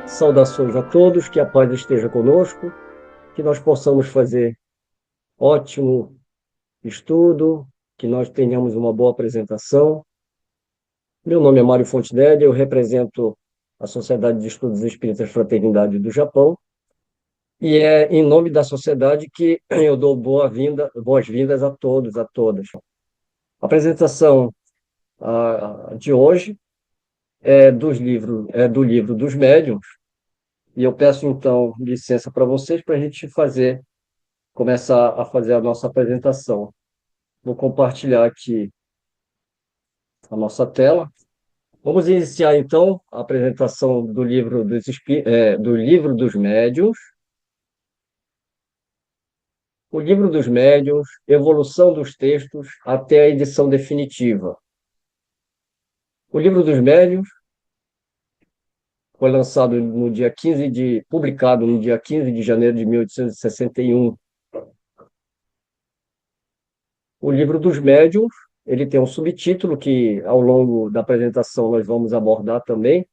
Saudações a todos, que a paz esteja conosco, que nós possamos fazer ótimo estudo, que nós tenhamos uma boa apresentação. Meu nome é Mário Fontenelle, eu represento a Sociedade de Estudos Espíritas Fraternidade do Japão, e é em nome da sociedade que eu dou boas-vindas a todos, a todas. A apresentação de hoje é do livro dos Médiuns, e eu peço então licença para vocês para a gente começar a fazer a nossa apresentação. Vou compartilhar aqui a nossa tela. Vamos iniciar, então, a apresentação do livro dos Médiuns. O livro dos Médiuns, evolução dos textos até a edição definitiva. O livro dos Médiuns foi publicado no dia 15 de janeiro de 1861. O livro dos Médiuns, ele tem um subtítulo que, ao longo da apresentação, nós vamos abordar também,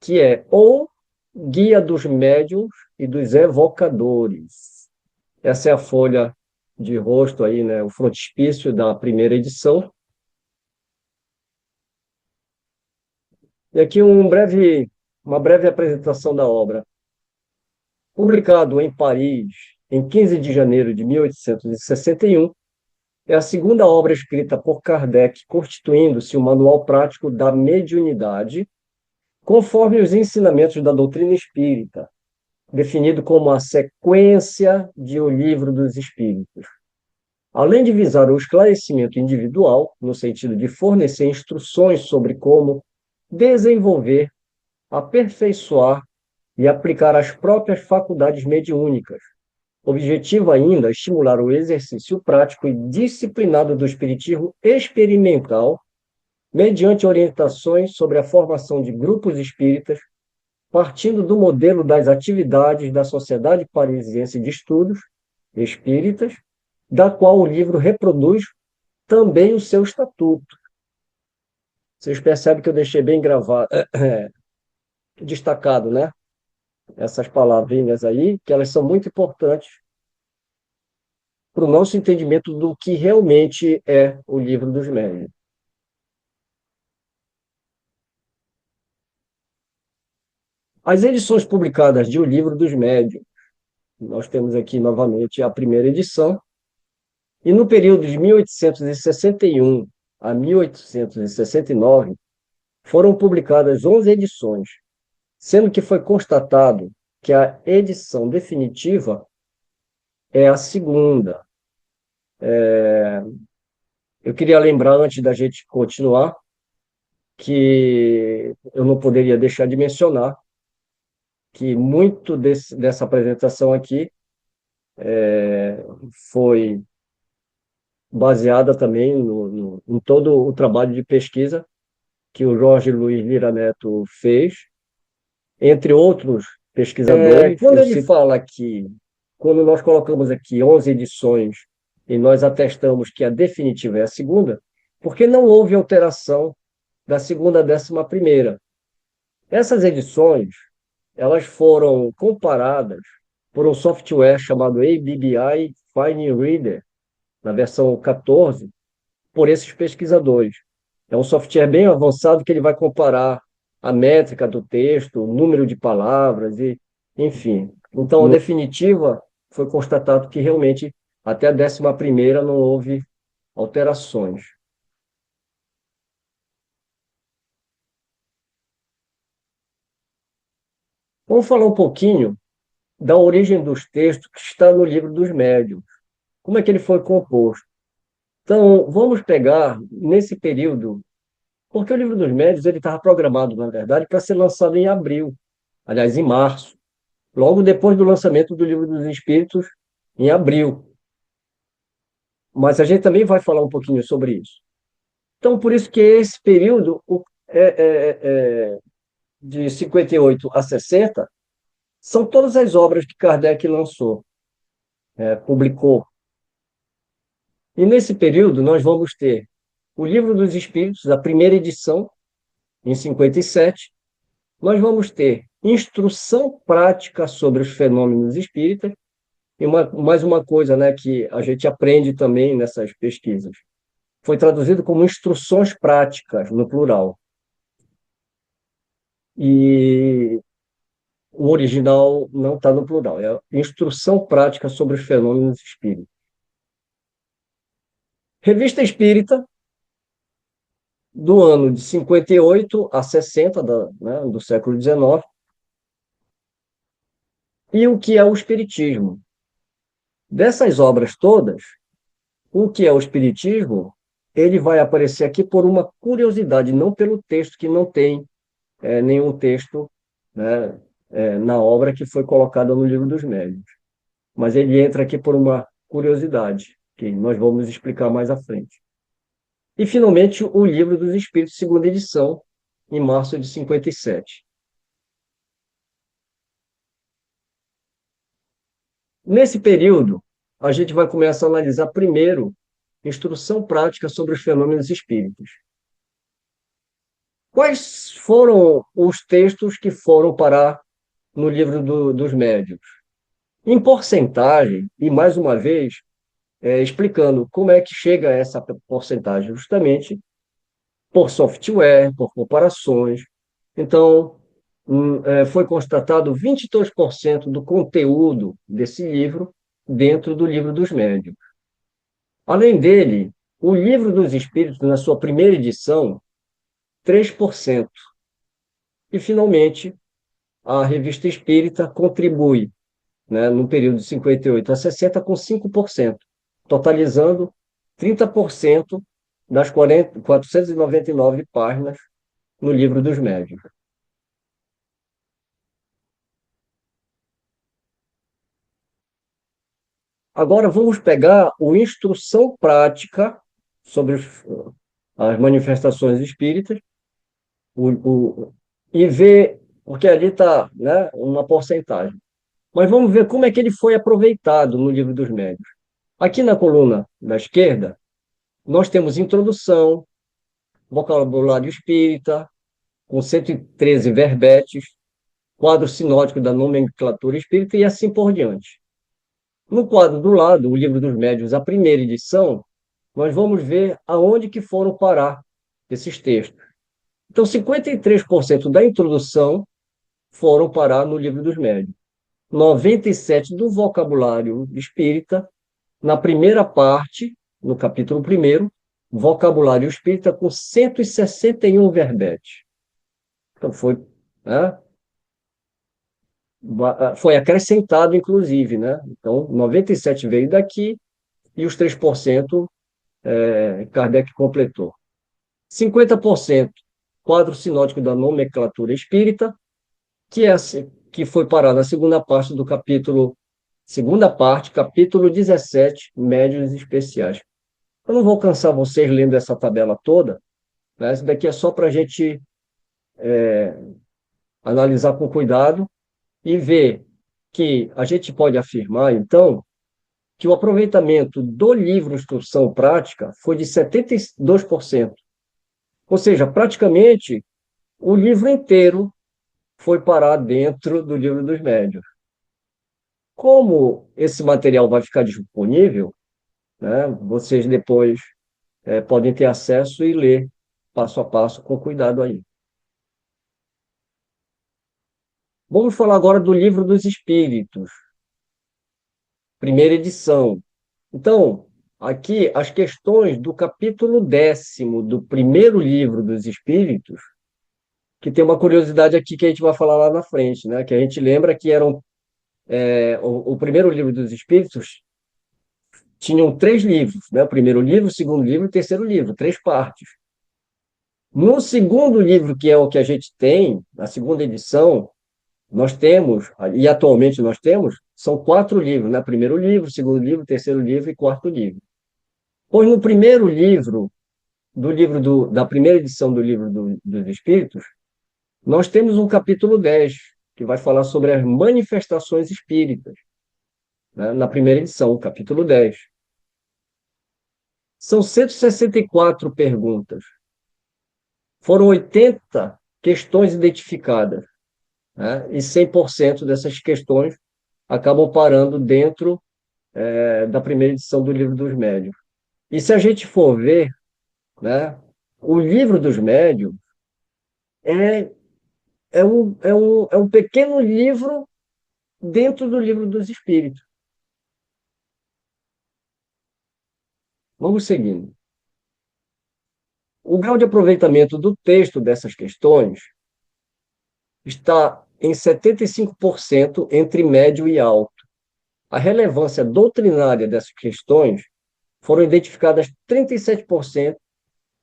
que é O Guia dos Médiuns e dos Evocadores. Essa é a folha de rosto aí, né, o frontispício da primeira edição. E aqui uma breve apresentação da obra. Publicado em Paris em 15 de janeiro de 1861, é a segunda obra escrita por Kardec, constituindo-se um manual prático da mediunidade, conforme os ensinamentos da doutrina espírita, definido como a sequência de O Livro dos Espíritos. Além de visar o esclarecimento individual, no sentido de fornecer instruções sobre como desenvolver, aperfeiçoar e aplicar as próprias faculdades mediúnicas. Objetivo ainda estimular o exercício prático e disciplinado do espiritismo experimental, mediante orientações sobre a formação de grupos espíritas, partindo do modelo das atividades da Sociedade Parisiense de Estudos Espíritas, da qual o livro reproduz também o seu estatuto. Vocês percebem que eu deixei bem gravado, destacado, né? Essas palavrinhas aí, que elas são muito importantes para o nosso entendimento do que realmente é o Livro dos Médiuns. As edições publicadas de O Livro dos Médiuns, nós temos aqui novamente a primeira edição, e no período de 1861 a 1869, foram publicadas 11 edições, sendo que foi constatado que a edição definitiva é a segunda. Eu queria lembrar, antes da gente continuar, que eu não poderia deixar de mencionar que muito dessa apresentação aqui foi baseada também em todo o trabalho de pesquisa que o Jorge Luiz Lira Neto fez, entre outros pesquisadores. Quando ele fala que, quando nós colocamos aqui 11 edições e nós atestamos que a definitiva é a segunda, porque não houve alteração da segunda à 11ª. Essas edições, elas foram comparadas por um software chamado ABBI Fine Reader, na versão 14, por esses pesquisadores. É um software bem avançado que ele vai comparar a métrica do texto, o número de palavras, e, enfim. Então, a definitiva foi constatado que realmente até a 11ª não houve alterações. Vamos falar um pouquinho da origem dos textos que está no Livro dos Médiuns. Como é que ele foi composto? Então, vamos pegar nesse período, porque o Livro dos Médiuns ele estava programado, na verdade, para ser lançado em abril, aliás, em março, logo depois do lançamento do Livro dos Espíritos, em abril. Mas a gente também vai falar um pouquinho sobre isso. Então, por isso que esse período de 58 a 60 são todas as obras que Kardec lançou, publicou. E nesse período nós vamos ter o Livro dos Espíritos, a primeira edição, em 57. Nós vamos ter Instrução Prática sobre os Fenômenos Espíritas, e mais uma coisa, né, que a gente aprende também nessas pesquisas. Foi traduzido como Instruções Práticas, no plural. E o original não está no plural, é Instrução Prática sobre os Fenômenos Espíritas. Revista Espírita, do ano de 58 a 60 né, do século XIX. E o que é o Espiritismo? Dessas obras todas, o que é o Espiritismo, ele vai aparecer aqui por uma curiosidade, não pelo texto, que não tem nenhum texto, né, na obra que foi colocada no Livro dos Médiuns. Mas ele entra aqui por uma curiosidade, que nós vamos explicar mais à frente. E, finalmente, o Livro dos Espíritos, segunda edição, em março de 57. Nesse período, a gente vai começar a analisar primeiro instrução prática sobre os fenômenos espíritos. Quais foram os textos que foram parar no livro dos médiuns? Em porcentagem, e mais uma vez, explicando como é que chega a essa porcentagem, justamente por software, por comparações. Então, foi constatado 22% do conteúdo desse livro dentro do livro dos médiuns. Além dele, o Livro dos Espíritos, na sua primeira edição, 3%. E, finalmente, a Revista Espírita contribui, né, no período de 58 a 60, com 5%, totalizando 30% das 499 páginas no Livro dos Médiuns. Agora vamos pegar o Instrução Prática sobre as manifestações espíritas o, e ver, porque ali está, né, uma porcentagem. Mas vamos ver como é que ele foi aproveitado no Livro dos Médiuns. Aqui na coluna da esquerda, nós temos introdução, vocabulário espírita, com 113 verbetes, quadro sinótico da nomenclatura espírita e assim por diante. No quadro do lado, o Livro dos Médiuns, a primeira edição, nós vamos ver aonde que foram parar esses textos. Então, 53% da introdução foram parar no Livro dos Médiuns. 97% do vocabulário espírita, na primeira parte, no capítulo 1º, vocabulário espírita com 161 verbetes. Então, né, foi acrescentado, inclusive, né? Então, 97 veio daqui e os 3% Kardec completou. 50% quadro sinótico da nomenclatura espírita, que foi parar na segunda parte, capítulo 17, médiuns especiais. Eu não vou cansar vocês lendo essa tabela toda, né? Isso daqui é só para a gente analisar com cuidado e ver que a gente pode afirmar, então, que o aproveitamento do livro Instrução Prática foi de 72%. Ou seja, praticamente o livro inteiro foi parar dentro do Livro dos Médiuns. Como esse material vai ficar disponível, né, vocês depois podem ter acesso e ler passo a passo com cuidado aí. Vamos falar agora do Livro dos Espíritos, primeira edição. Então, aqui as questões do capítulo 10º do primeiro livro dos Espíritos, que tem uma curiosidade aqui que a gente vai falar lá na frente, né? Que a gente lembra que o primeiro livro dos Espíritos tinham 3 livros, né? O primeiro livro, o segundo livro e o terceiro livro, 3 partes. No segundo livro, que é o que a gente tem, na segunda edição, nós temos, e atualmente nós temos, são 4 livros, né? Primeiro livro, segundo livro, terceiro livro e quarto livro. Pois no primeiro livro, da primeira edição do Livro dos Espíritos, nós temos um capítulo 10, que vai falar sobre as manifestações espíritas, né? Na primeira edição, o capítulo 10. São 164 perguntas. Foram 80 questões identificadas, né? E 100% dessas questões acabam parando dentro, da primeira edição do Livro dos Médiuns. E se a gente for ver, né, o Livro dos Médiuns é, é um pequeno livro dentro do Livro dos Espíritos. Vamos seguindo. O grau de aproveitamento do texto dessas questões está em 75% entre médio e alto. A relevância doutrinária dessas questões foram identificadas 37%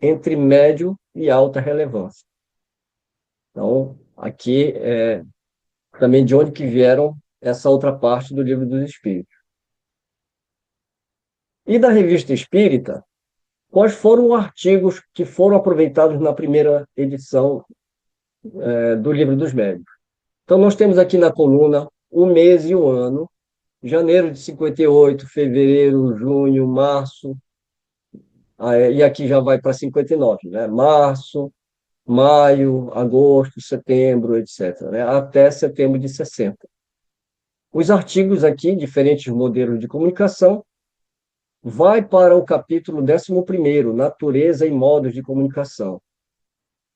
entre médio e alta relevância. Então, aqui é também de onde que vieram essa outra parte do Livro dos Espíritos. E da Revista Espírita, quais foram os artigos que foram aproveitados na primeira edição, do Livro dos Médiuns? Então, nós temos aqui na coluna o mês e o ano, janeiro de 58, fevereiro, junho, março, e aqui já vai para 59, né? Março, maio, agosto, setembro, etc., né? Até setembro de 60. Os artigos aqui, diferentes modelos de comunicação, vai para o capítulo 11º, Natureza e Modos de Comunicação.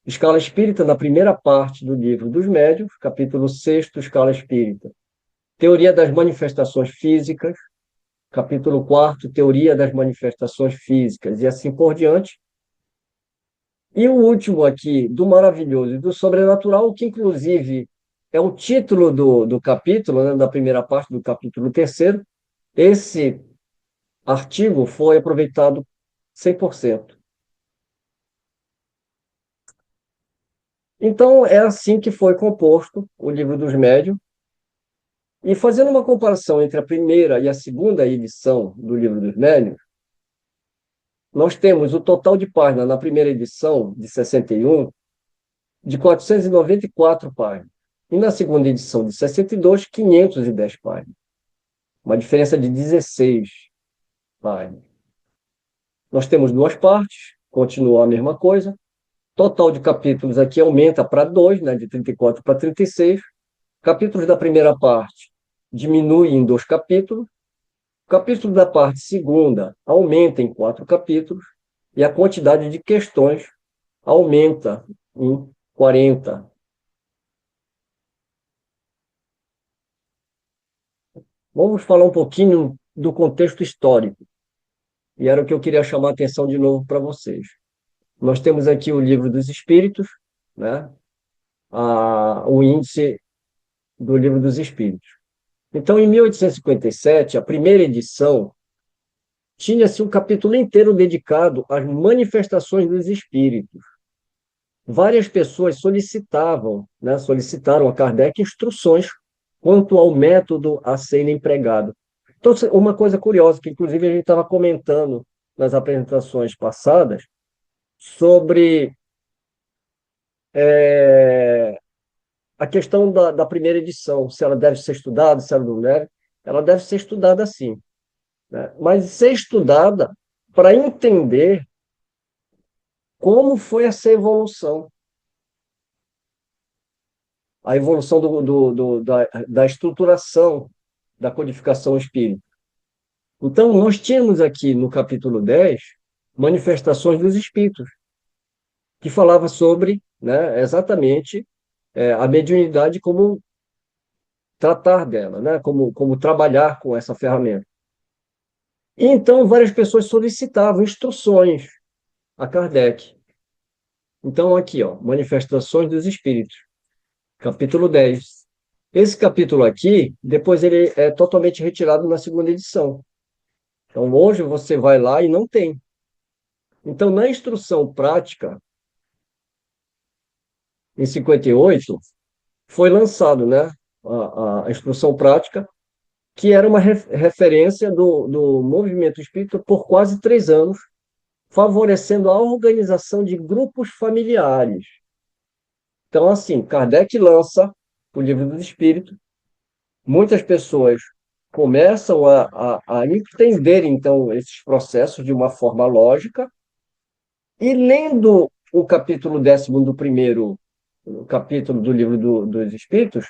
Escala Espírita, na primeira parte do Livro dos Médiuns, capítulo 6º, Escala Espírita. Teoria das Manifestações Físicas, capítulo 4º, Teoria das Manifestações Físicas, e assim por diante. E o último aqui, do maravilhoso e do sobrenatural, que inclusive é o título do capítulo, né, da primeira parte do capítulo 3º. Esse artigo foi aproveitado 100%. Então, é assim que foi composto o Livro dos Médiuns. E fazendo uma comparação entre a primeira e a segunda edição do Livro dos Médiuns, nós temos o total de páginas na primeira edição, de 61, de 494 páginas. E na segunda edição, de 62, 510 páginas. Uma diferença de 16 páginas. Nós temos duas partes, continua a mesma coisa. Total de capítulos aqui aumenta para 2, né, de 34 para 36. Capítulos da primeira parte diminuem em 2 capítulos. O capítulo da parte segunda aumenta em 4 capítulos. E a quantidade de questões aumenta em 40. Vamos falar um pouquinho do contexto histórico. E era o que eu queria chamar a atenção de novo para vocês. Nós temos aqui o Livro dos Espíritos, né? O índice do Livro dos Espíritos. Então, em 1857, a primeira edição tinha-se um capítulo inteiro dedicado às manifestações dos espíritos. Várias pessoas solicitavam, né, solicitaram a Kardec instruções quanto ao método a ser empregado. Então, uma coisa curiosa, que inclusive a gente estava comentando nas apresentações passadas, sobre a questão da primeira edição, se ela deve ser estudada, se ela não deve. Ela deve ser estudada sim, né? Mas ser estudada para entender como foi essa evolução. A evolução da estruturação da codificação espírita. Então, nós tínhamos aqui no capítulo 10 manifestações dos espíritos, que falava sobre, né, exatamente a mediunidade, como tratar dela, né, como trabalhar com essa ferramenta. E então várias pessoas solicitavam instruções a Kardec. Então, aqui, ó, Manifestações dos Espíritos, capítulo 10. Esse capítulo aqui, depois ele é totalmente retirado na segunda edição. Então, hoje você vai lá e não tem. Então, na instrução prática, em 58, foi lançado, né, a instrução prática, que era uma referência do movimento espírita por quase 3 anos, favorecendo a organização de grupos familiares. Então, assim, Kardec lança o Livro dos Espíritos, muitas pessoas começam a entender, então, esses processos de uma forma lógica, e lendo o capítulo 10º do primeiro o capítulo do livro dos Espíritos,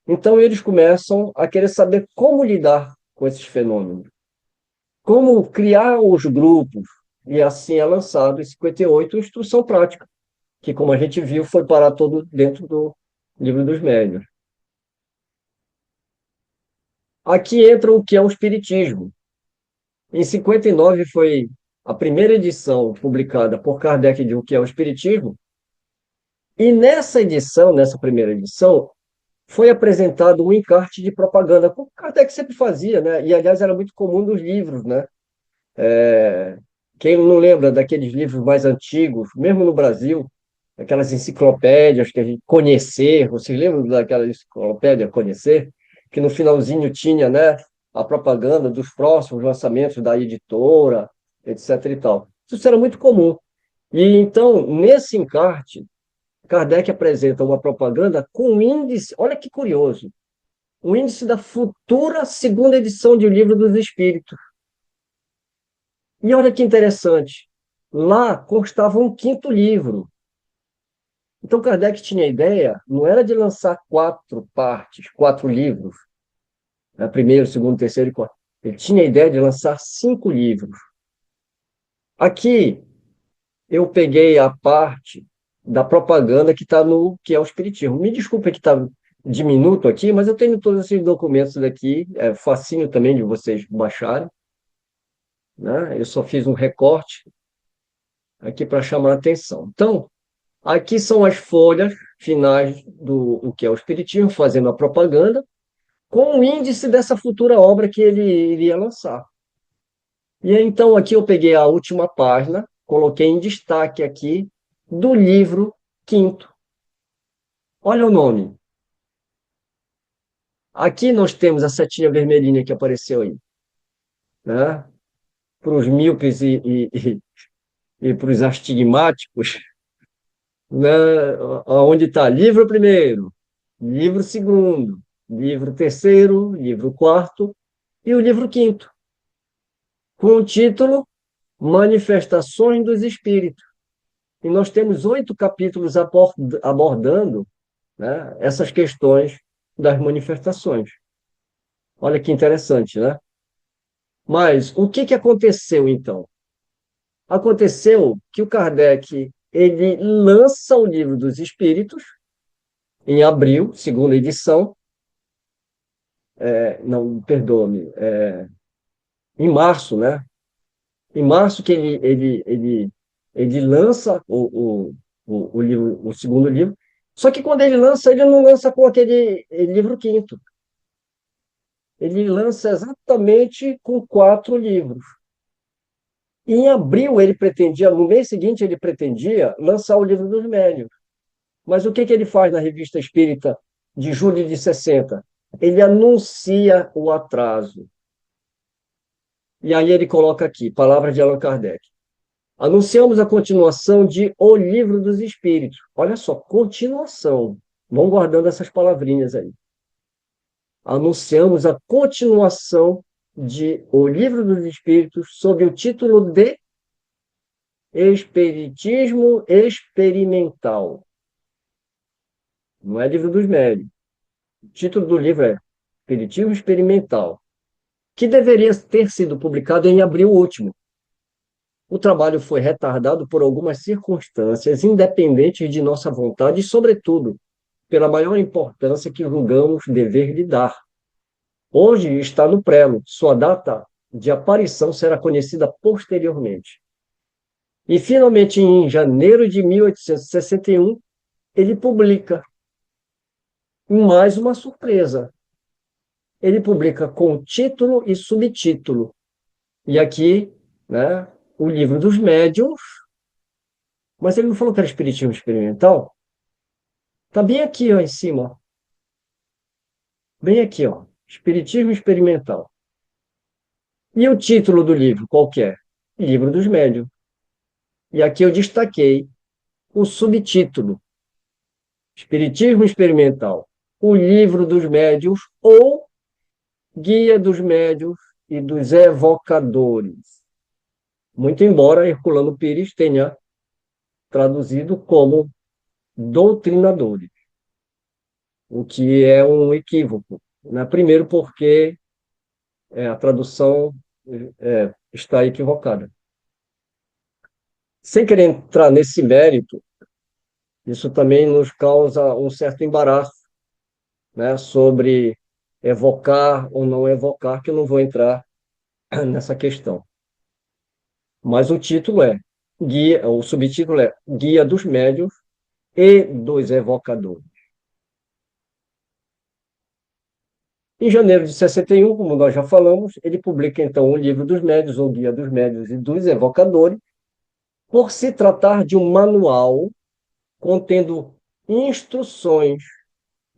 então eles começam a querer saber como lidar com esses fenômenos, como criar os grupos, e assim é lançado em 58 Instrução Prática, que, como a gente viu, foi parar todo dentro do Livro dos Médiuns. Aqui entra o que é o Espiritismo. Em 59 foi a primeira edição publicada por Kardec de O que é o Espiritismo, e nessa edição, nessa primeira edição, foi apresentado um encarte de propaganda, como Kardec sempre fazia, né? E, aliás, era muito comum nos livros, né? Quem não lembra daqueles livros mais antigos, mesmo no Brasil, aquelas enciclopédias que a gente conhecer, vocês lembram daquela enciclopédia Conhecer? Que no finalzinho tinha, né, a propaganda dos próximos lançamentos da editora, etc. e tal. Isso era muito comum. E então, nesse encarte, Kardec apresenta uma propaganda com índice, olha que curioso, o índice da futura segunda edição de O Livro dos Espíritos. E olha que interessante, lá constava um quinto livro. Então, Kardec tinha a ideia, não era de lançar quatro partes, quatro livros, né? Primeiro, segundo, terceiro e quarto. Ele tinha a ideia de lançar cinco livros. Aqui, eu peguei a parte da propaganda que está no que é o Espiritismo. Me desculpe que está diminuto aqui, mas eu tenho todos esses documentos daqui, é facinho também de vocês baixarem, né? Eu só fiz um recorte aqui para chamar a atenção. Então, aqui são as folhas finais do o que é o Espiritismo, fazendo a propaganda, com o índice dessa futura obra que ele iria lançar. E então aqui eu peguei a última página, coloquei em destaque aqui do livro quinto. Olha o nome. Aqui nós temos a setinha vermelhinha que apareceu aí, né? Para os míopes e para os astigmáticos, né? Onde está livro primeiro, livro segundo, livro terceiro, livro quarto e o livro quinto, com o título Manifestações dos Espíritos. E nós temos 8 capítulos abordando, né, essas questões das manifestações. Olha que interessante, né? Mas o que aconteceu então? Aconteceu que o Kardec ele lança o Livro dos Espíritos em abril, segunda edição, não, perdoe-me, em março, né? Em março que ele lança o livro, o segundo livro. Só que quando ele lança, ele não lança com aquele livro quinto. Ele lança exatamente com 4 livros. E em abril ele pretendia, no mês seguinte ele pretendia lançar o livro dos médiuns. Mas o que ele faz na Revista Espírita de julho de 60? Ele anuncia o atraso. E aí ele coloca aqui, palavras de Allan Kardec. Anunciamos a continuação de O Livro dos Espíritos. Olha só, continuação. Vão guardando essas palavrinhas aí. Anunciamos a continuação de O Livro dos Espíritos sob o título de Espiritismo Experimental. Não é Livro dos Médiuns. O título do livro é Espiritismo Experimental, que deveria ter sido publicado em abril último. O trabalho foi retardado por algumas circunstâncias independentes de nossa vontade e, sobretudo, pela maior importância que julgamos dever lhe dar. Hoje está no prelo, sua data de aparição será conhecida posteriormente. E, finalmente, em janeiro de 1861, ele publica mais uma surpresa. Ele publica com título e subtítulo. E aqui, né, o Livro dos Médiuns, mas ele não falou que era Espiritismo Experimental? Está bem aqui, ó, em cima. Bem aqui, ó. Espiritismo Experimental. E o título do livro, qual que é? Livro dos Médiuns. E aqui eu destaquei o subtítulo, Espiritismo Experimental, o Livro dos Médiuns ou Guia dos Médiuns e dos Evocadores. Muito embora Herculano Pires tenha traduzido como doutrinadores, o que é um equívoco, né? Primeiro, porque a tradução está equivocada. Sem querer entrar nesse mérito, isso também nos causa um certo embaraço, né, sobre evocar ou não evocar, que eu não vou entrar nessa questão. Mas o título é Guia, o subtítulo é Guia dos Médiuns e dos Evocadores. Em janeiro de 61, como nós já falamos, ele publica então o Livro dos Médiuns, ou Guia dos Médiuns e dos Evocadores, por se tratar de um manual contendo instruções,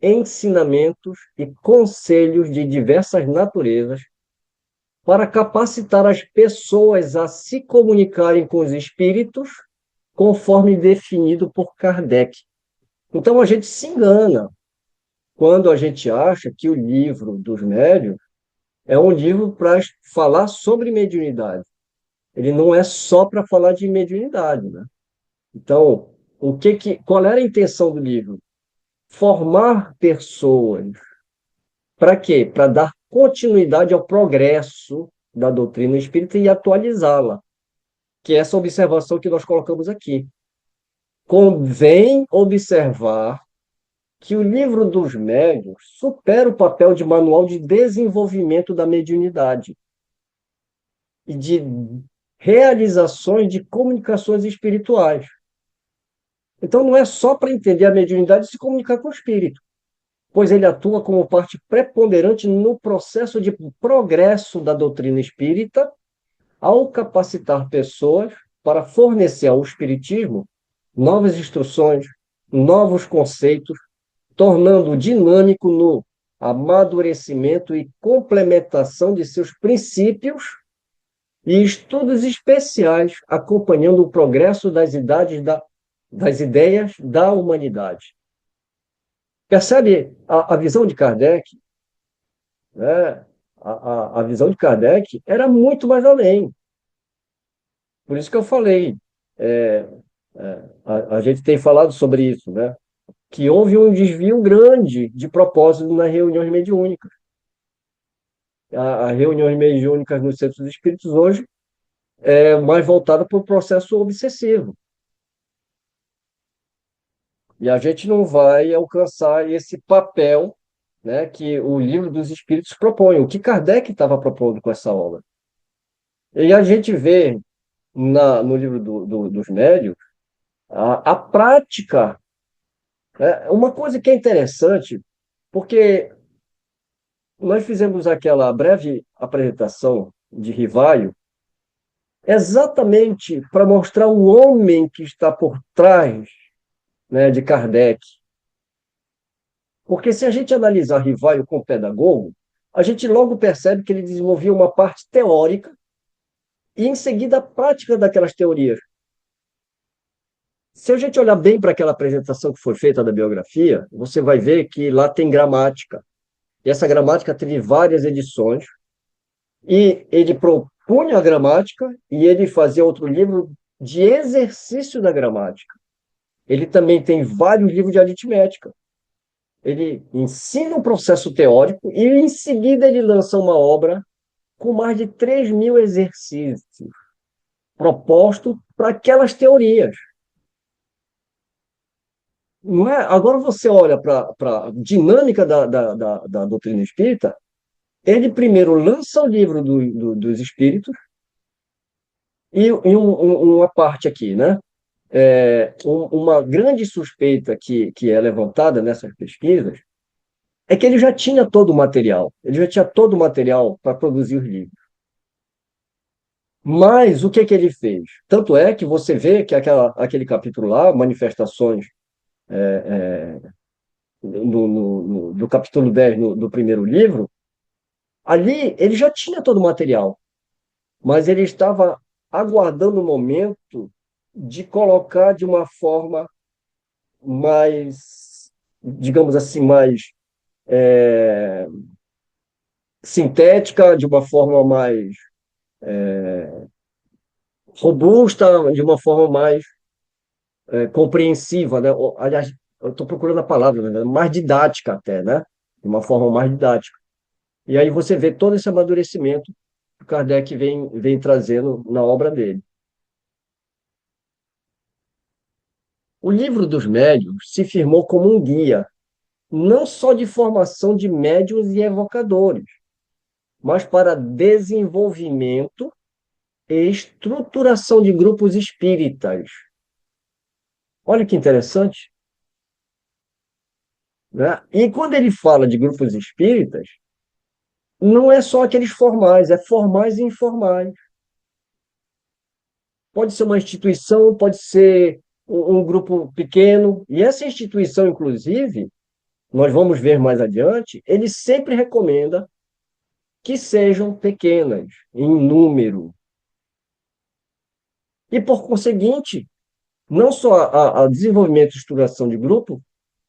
ensinamentos e conselhos de diversas naturezas para capacitar as pessoas a se comunicarem com os espíritos, conforme definido por Kardec. Então a gente se engana quando a gente acha que o livro dos médiuns é um livro para falar sobre mediunidade. Ele não é só para falar de mediunidade, né? Então, qual era a intenção do livro? Formar pessoas. Para quê? Para dar continuidade ao progresso da doutrina espírita e atualizá-la, que é essa observação que nós colocamos aqui. Convém observar que o livro dos médiuns supera o papel de manual de desenvolvimento da mediunidade e de realizações de comunicações espirituais. Então, não é só para entender a mediunidade e se comunicar com o espírito, pois ele atua como parte preponderante no processo de progresso da doutrina espírita, ao capacitar pessoas para fornecer ao espiritismo novas instruções, novos conceitos, tornando-o dinâmico no amadurecimento e complementação de seus princípios e estudos especiais acompanhando o progresso das ideias da humanidade. Percebe a visão de Kardec? Né? A visão de Kardec era muito mais além. Por isso que eu falei, é, a gente tem falado sobre isso, né? Que houve um desvio grande de propósito nas reuniões mediúnicas. As reuniões mediúnicas nos centros espíritos hoje é mais voltada para o processo obsessivo. E a gente não vai alcançar esse papel, né, que o Livro dos Espíritos propõe, o que Kardec estava propondo com essa obra. E a gente vê no livro dos médiuns a prática. Uma coisa que é interessante, porque nós fizemos aquela breve apresentação de Rivaio, exatamente para mostrar o homem que está por trás, né, de Kardec. Porque se a gente analisar Rivaio como pedagogo, a gente logo percebe que ele desenvolvia uma parte teórica e, em seguida, a prática daquelas teorias. Se a gente olhar bem para aquela apresentação que foi feita da biografia, você vai ver que lá tem gramática. E essa gramática teve várias edições, e ele propunha a gramática e ele fazia outro livro de exercício da gramática. Ele também tem vários livros de aritmética. Ele ensina um processo teórico e, em seguida, ele lança uma obra com mais de 3.000 exercícios propostos para aquelas teorias. Não é? Agora você olha para a dinâmica da doutrina espírita, ele primeiro lança o livro dos espíritos, e uma parte aqui, né? Uma grande suspeita que é levantada nessas pesquisas é que ele já tinha todo o material, ele já tinha todo o material para produzir os livros. Mas o que ele fez? Tanto é que você vê que aquele capítulo lá, Manifestações, do capítulo 10 do primeiro livro, ali ele já tinha todo o material, mas ele estava aguardando o momento de colocar de uma forma mais, digamos assim, mais sintética, de uma forma mais robusta, de uma forma mais compreensiva, né? Aliás, eu estou procurando a palavra, né? Mais didática até, né? De uma forma mais didática. E aí você vê todo esse amadurecimento que o Kardec vem trazendo na obra dele. O Livro dos Médiuns se firmou como um guia, não só de formação de médiuns e evocadores, mas para desenvolvimento e estruturação de grupos espíritas. Olha que interessante, né? E quando ele fala de grupos espíritas, não é só aqueles formais, é formais e informais. Pode ser uma instituição, pode ser um grupo pequeno, e essa instituição, inclusive, nós vamos ver mais adiante, ele sempre recomenda que sejam pequenas, em número. E, por conseguinte, não só a desenvolvimento e estruturação de grupo,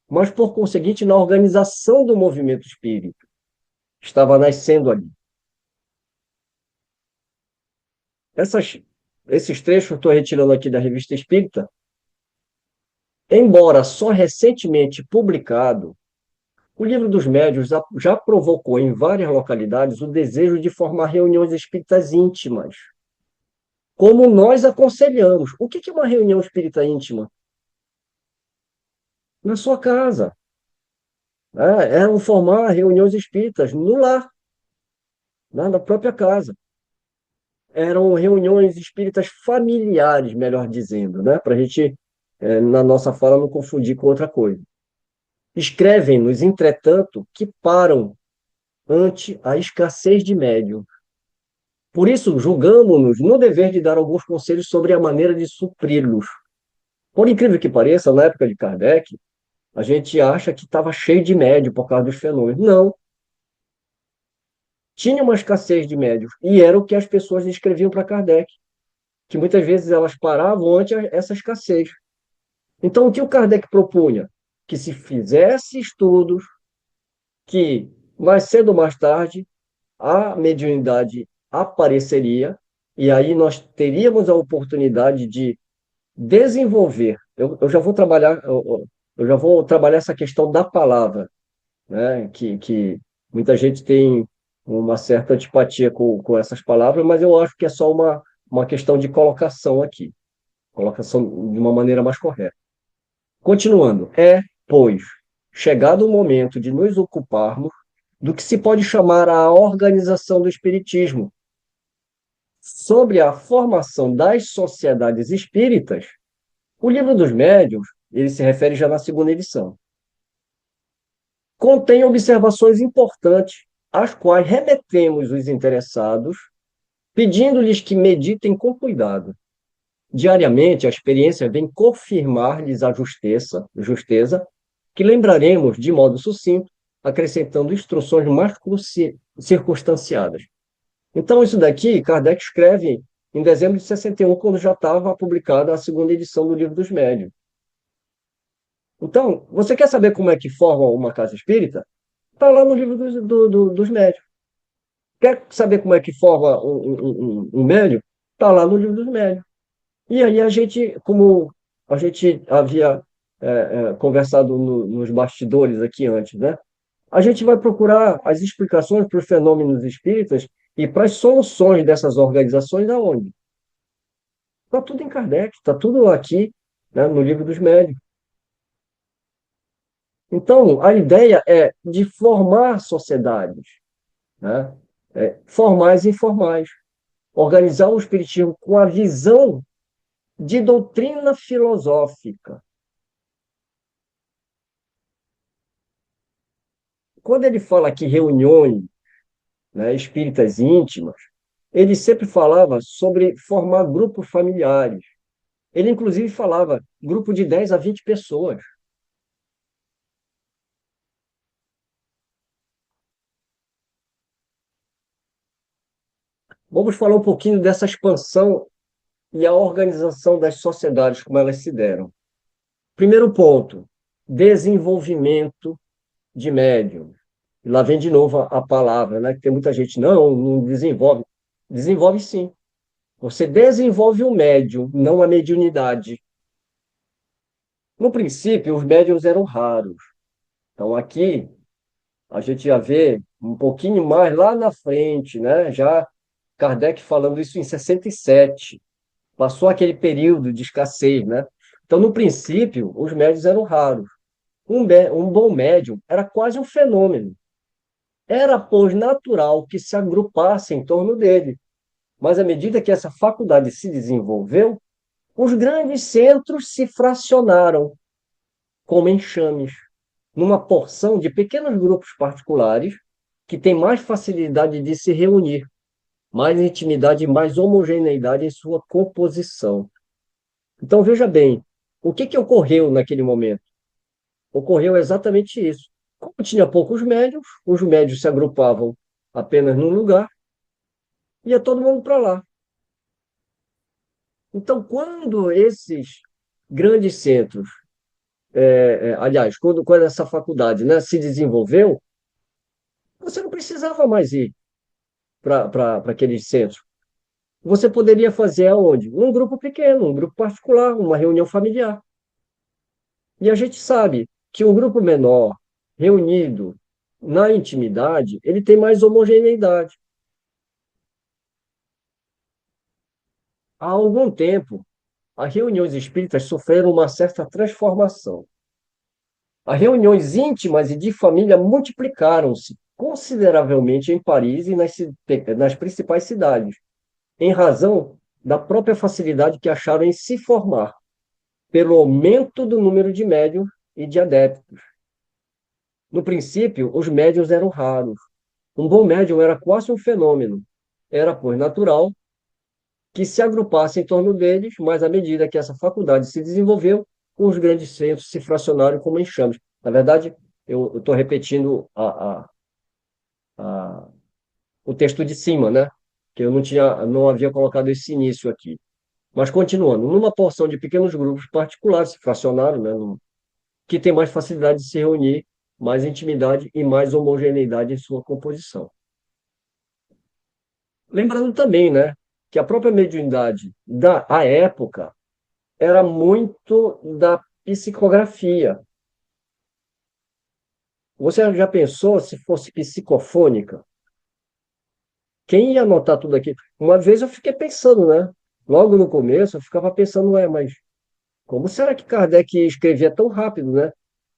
mas, por conseguinte, na organização do movimento espírita. Estava nascendo ali. Essas, esses trechos eu estou retirando aqui da Revista Espírita, embora só recentemente publicado, o Livro dos Médiuns já provocou em várias localidades o desejo de formar reuniões espíritas íntimas, como nós aconselhamos. O que é uma reunião espírita íntima? Na sua casa. É formar reuniões espíritas no lar, na própria casa. Eram reuniões espíritas familiares, melhor dizendo, né? Para a gente, na nossa fala, não confundir com outra coisa. Escrevem-nos, entretanto, que param ante a escassez de médium. Por isso, julgamos-nos no dever de dar alguns conselhos sobre a maneira de supri-los. Por incrível que pareça, na época de Kardec, a gente acha que estava cheio de médium por causa dos fenômenos. Não, tinha uma escassez de médios, e era o que as pessoas escreviam para Kardec, que muitas vezes elas paravam ante essa escassez. Então, o que o Kardec propunha? Que se fizesse estudos, que mais cedo ou mais tarde a mediunidade apareceria, e aí nós teríamos a oportunidade de desenvolver. Eu já vou trabalhar, eu já vou trabalhar essa questão da palavra, né? Que muita gente tem uma certa antipatia com essas palavras, mas eu acho que é só uma questão de colocação aqui, colocação de uma maneira mais correta. Continuando, pois, chegado o momento de nos ocuparmos do que se pode chamar a organização do espiritismo, sobre a formação das sociedades espíritas, o Livro dos Médiuns, ele se refere já na segunda edição, contém observações importantes, às quais remetemos os interessados, pedindo-lhes que meditem com cuidado. Diariamente, a experiência vem confirmar-lhes a justeza, que lembraremos de modo sucinto, acrescentando instruções mais circunstanciadas. Então, isso daqui, Kardec escreve em dezembro de 61, quando já estava publicada a segunda edição do Livro dos Médiuns. Então, você quer saber como é que forma uma casa espírita? Está lá no Livro dos Médiuns. Quer saber como é que forma um médium? Está lá no Livro dos Médiuns. E aí a gente, como a gente havia conversado nos bastidores aqui antes, né? A gente vai procurar as explicações para os fenômenos espíritas e para as soluções dessas organizações aonde? Está tudo em Kardec, está tudo aqui, né, no Livro dos Médiuns. Então, a ideia é de formar sociedades, né? Formais e informais. Organizar o espiritismo com a visão de doutrina filosófica. Quando ele fala aqui reuniões, né, espíritas íntimas, ele sempre falava sobre formar grupos familiares. Ele, inclusive, falava grupo de 10 a 20 pessoas. Vamos falar um pouquinho dessa expansão e a organização das sociedades, como elas se deram. Primeiro ponto, desenvolvimento de médium. E lá vem de novo a palavra, né? Que tem muita gente, não desenvolve. Desenvolve sim. Você desenvolve o médium, não a mediunidade. No princípio, os médiuns eram raros. Então, aqui, a gente já vê um pouquinho mais lá na frente, né? Já Kardec falando isso em 67. Passou aquele período de escassez, né? Então, no princípio, os médiuns eram raros. Um bom médium era quase um fenômeno. Era, pois, natural que se agrupasse em torno dele. Mas à medida que essa faculdade se desenvolveu, os grandes centros se fracionaram como enxames, numa porção de pequenos grupos particulares que têm mais facilidade de se reunir, mais intimidade e mais homogeneidade em sua composição. Então, veja bem, o que ocorreu naquele momento? Ocorreu exatamente isso. Como tinha poucos médios, os médios se agrupavam apenas num lugar, ia todo mundo para lá. Então, quando esses grandes centros, aliás, quando essa faculdade, né, se desenvolveu, você não precisava mais ir para aqueles centros. Você poderia fazer aonde? Num grupo pequeno, um grupo particular, uma reunião familiar. E a gente sabe que um grupo menor, reunido na intimidade, ele tem mais homogeneidade. Há algum tempo, as reuniões espíritas sofreram uma certa transformação. As reuniões íntimas e de família multiplicaram-se consideravelmente em Paris e nas principais cidades, em razão da própria facilidade que acharam em se formar, pelo aumento do número de médiuns e de adeptos. No princípio, os médiuns eram raros. Um bom médium era quase um fenômeno. Era, pois, natural que se agrupasse em torno deles, mas à medida que essa faculdade se desenvolveu, os grandes centros se fracionaram como enxames. Na verdade, eu estou repetindo a, o texto de cima, né? Que eu não havia colocado esse início aqui. Mas continuando, numa porção de pequenos grupos particulares se fracionaram, né? Que tem mais facilidade de se reunir, mais intimidade e mais homogeneidade em sua composição. Lembrando também, né, que a própria mediunidade da a época era muito da psicografia. Você já pensou se fosse psicofônica? Quem ia anotar tudo aqui? Uma vez eu fiquei pensando, né? Logo no começo eu ficava pensando, mas como será que Kardec escrevia tão rápido, né?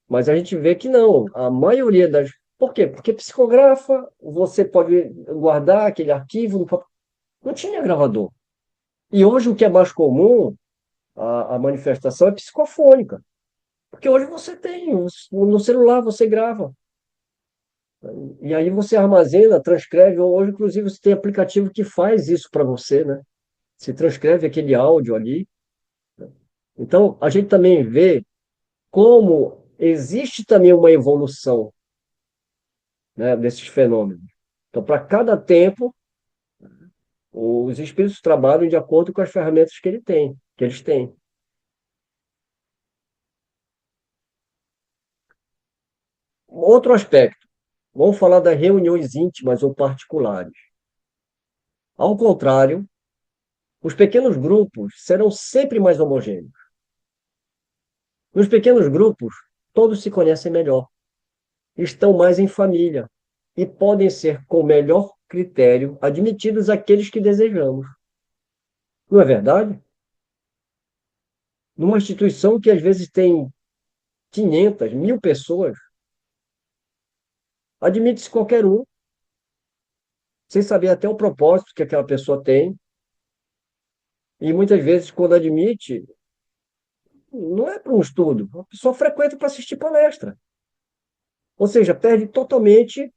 Mas a gente vê que não. A maioria das. Por quê? Porque psicografa, você pode guardar aquele arquivo no papel. Não tinha gravador. E hoje o que é mais comum, a manifestação é psicofônica. Porque hoje você tem, no celular você grava. E aí você armazena, transcreve. Hoje, inclusive, você tem aplicativo que faz isso para você, né? Você transcreve aquele áudio ali. Então, a gente também vê como existe também uma evolução, né, desses fenômenos. Então, para cada tempo, os espíritos trabalham de acordo com as ferramentas que eles têm. Outro aspecto, vamos falar das reuniões íntimas ou particulares. Ao contrário, os pequenos grupos serão sempre mais homogêneos. Nos pequenos grupos, todos se conhecem melhor, estão mais em família e podem ser, com melhor critério, admitidos aqueles que desejamos. Não é verdade? Numa instituição que às vezes tem 500, 1000 pessoas, admite-se qualquer um, sem saber até o propósito que aquela pessoa tem, e muitas vezes, quando admite, não é para um estudo, a pessoa frequenta para assistir palestra. Ou seja, perde totalmente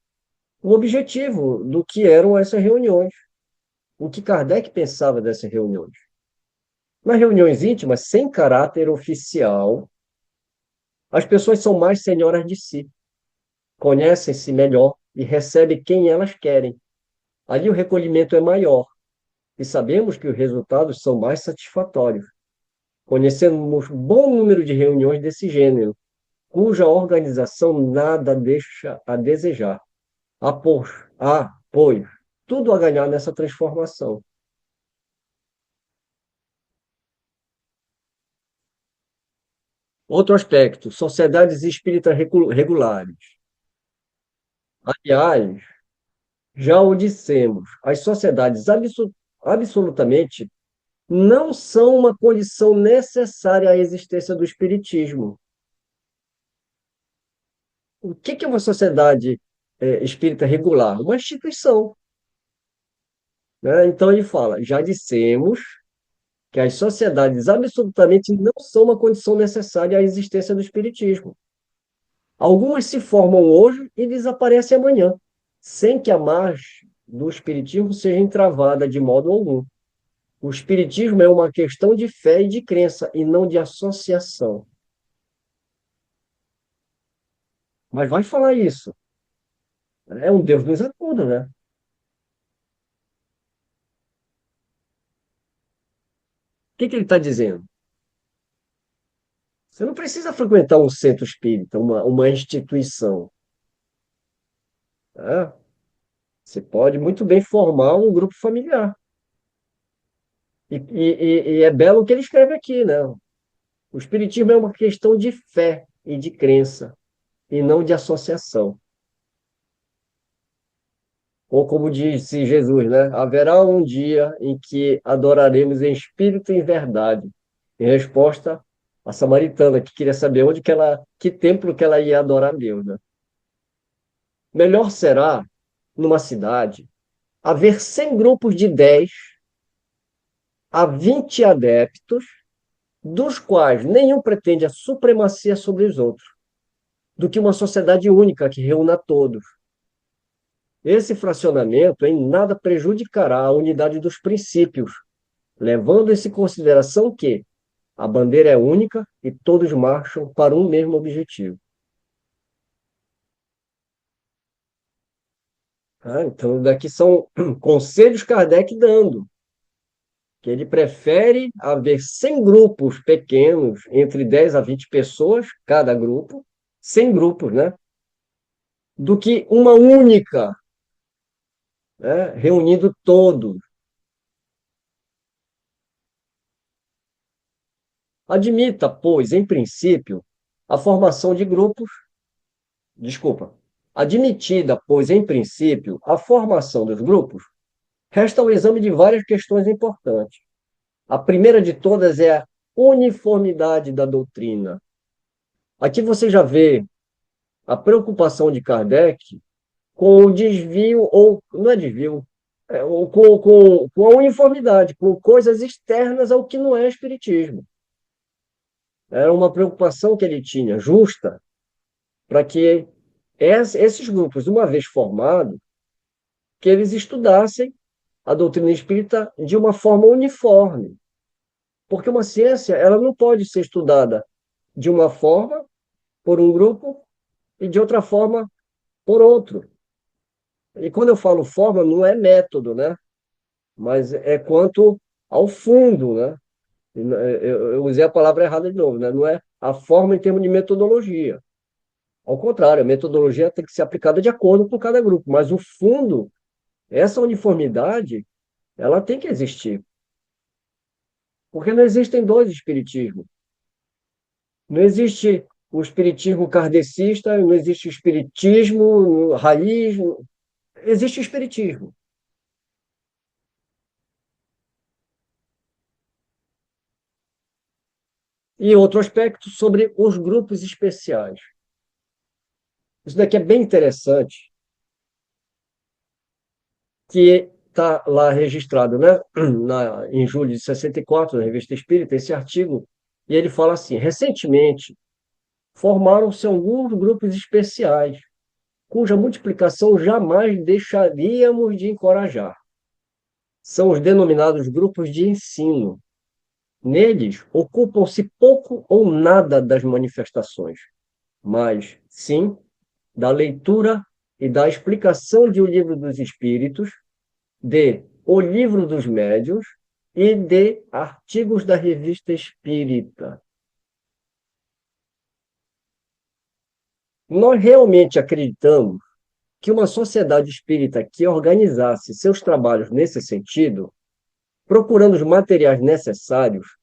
o objetivo do que eram essas reuniões, o que Kardec pensava dessas reuniões. Nas reuniões íntimas, sem caráter oficial, as pessoas são mais senhoras de si, conhecem-se melhor e recebem quem elas querem. Ali o recolhimento é maior e sabemos que os resultados são mais satisfatórios. Conhecemos bom número de reuniões desse gênero, cuja organização nada deixa a desejar. Pois, tudo a ganhar nessa transformação. Outro aspecto, sociedades espíritas regulares. Aliás, já o dissemos, as sociedades absolutamente não são uma condição necessária à existência do espiritismo. O que é uma sociedade espírita regular? Uma instituição, né? Então ele fala, já dissemos que as sociedades absolutamente não são uma condição necessária à existência do espiritismo. Algumas se formam hoje e desaparecem amanhã, sem que a margem do espiritismo seja entravada de modo algum. O espiritismo é uma questão de fé e de crença, e não de associação. Mas vai falar isso. É um Deus nos acuda, né? O que ele está dizendo? Você não precisa frequentar um centro espírita, uma instituição. Né? Você pode muito bem formar um grupo familiar. E é belo o que ele escreve aqui, né? O espiritismo é uma questão de fé e de crença, e não de associação. Ou como disse Jesus, né? Haverá um dia em que adoraremos em espírito e em verdade. Em resposta à samaritana, que queria saber que templo que ela ia adorar a Deus, né? Melhor será, numa cidade, haver 100 grupos de 10 a 20 adeptos, dos quais nenhum pretende a supremacia sobre os outros, do que uma sociedade única que reúna todos. Esse fracionamento em nada prejudicará a unidade dos princípios, levando-se em consideração que a bandeira é única e todos marcham para um mesmo objetivo. Então, daqui são conselhos Kardec dando, que ele prefere haver 100 grupos pequenos, entre 10 a 20 pessoas, cada grupo, 100 grupos, né? Do que uma única, né? Reunindo todos. Admita, pois, em princípio, a formação de grupos, desculpa, admitida, pois, em princípio, a formação dos grupos, resta o exame de várias questões importantes. A primeira de todas é a uniformidade da doutrina. Aqui você já vê a preocupação de Kardec com o desvio, ou não é desvio, ou com a uniformidade, com coisas externas ao que não é espiritismo. Era uma preocupação que ele tinha, justa, para que esses grupos, uma vez formados, que eles estudassem a doutrina espírita de uma forma uniforme. Porque uma ciência, ela não pode ser estudada de uma forma por um grupo e de outra forma por outro. E quando eu falo forma, não é método, né? Mas é quanto ao fundo, né? Eu usei a palavra errada de novo, né? Não é a forma em termos de metodologia. Ao contrário, a metodologia tem que ser aplicada de acordo com cada grupo, mas o fundo, essa uniformidade, ela tem que existir. Porque não existem dois espiritismos. Não existe o espiritismo kardecista, não existe o espiritismo raiz, existe o espiritismo. E outro aspecto sobre os grupos especiais. Isso daqui é bem interessante, que está lá registrado, né? Em julho de 64, na Revista Espírita, esse artigo, e ele fala assim: recentemente formaram-se alguns grupos especiais, cuja multiplicação jamais deixaríamos de encorajar. São os denominados grupos de ensino. Neles, ocupam-se pouco ou nada das manifestações, mas, sim, da leitura e da explicação de O Livro dos Espíritos, de O Livro dos Médiuns e de artigos da Revista Espírita. Nós realmente acreditamos que uma sociedade espírita que organizasse seus trabalhos nesse sentido, procurando os materiais necessários,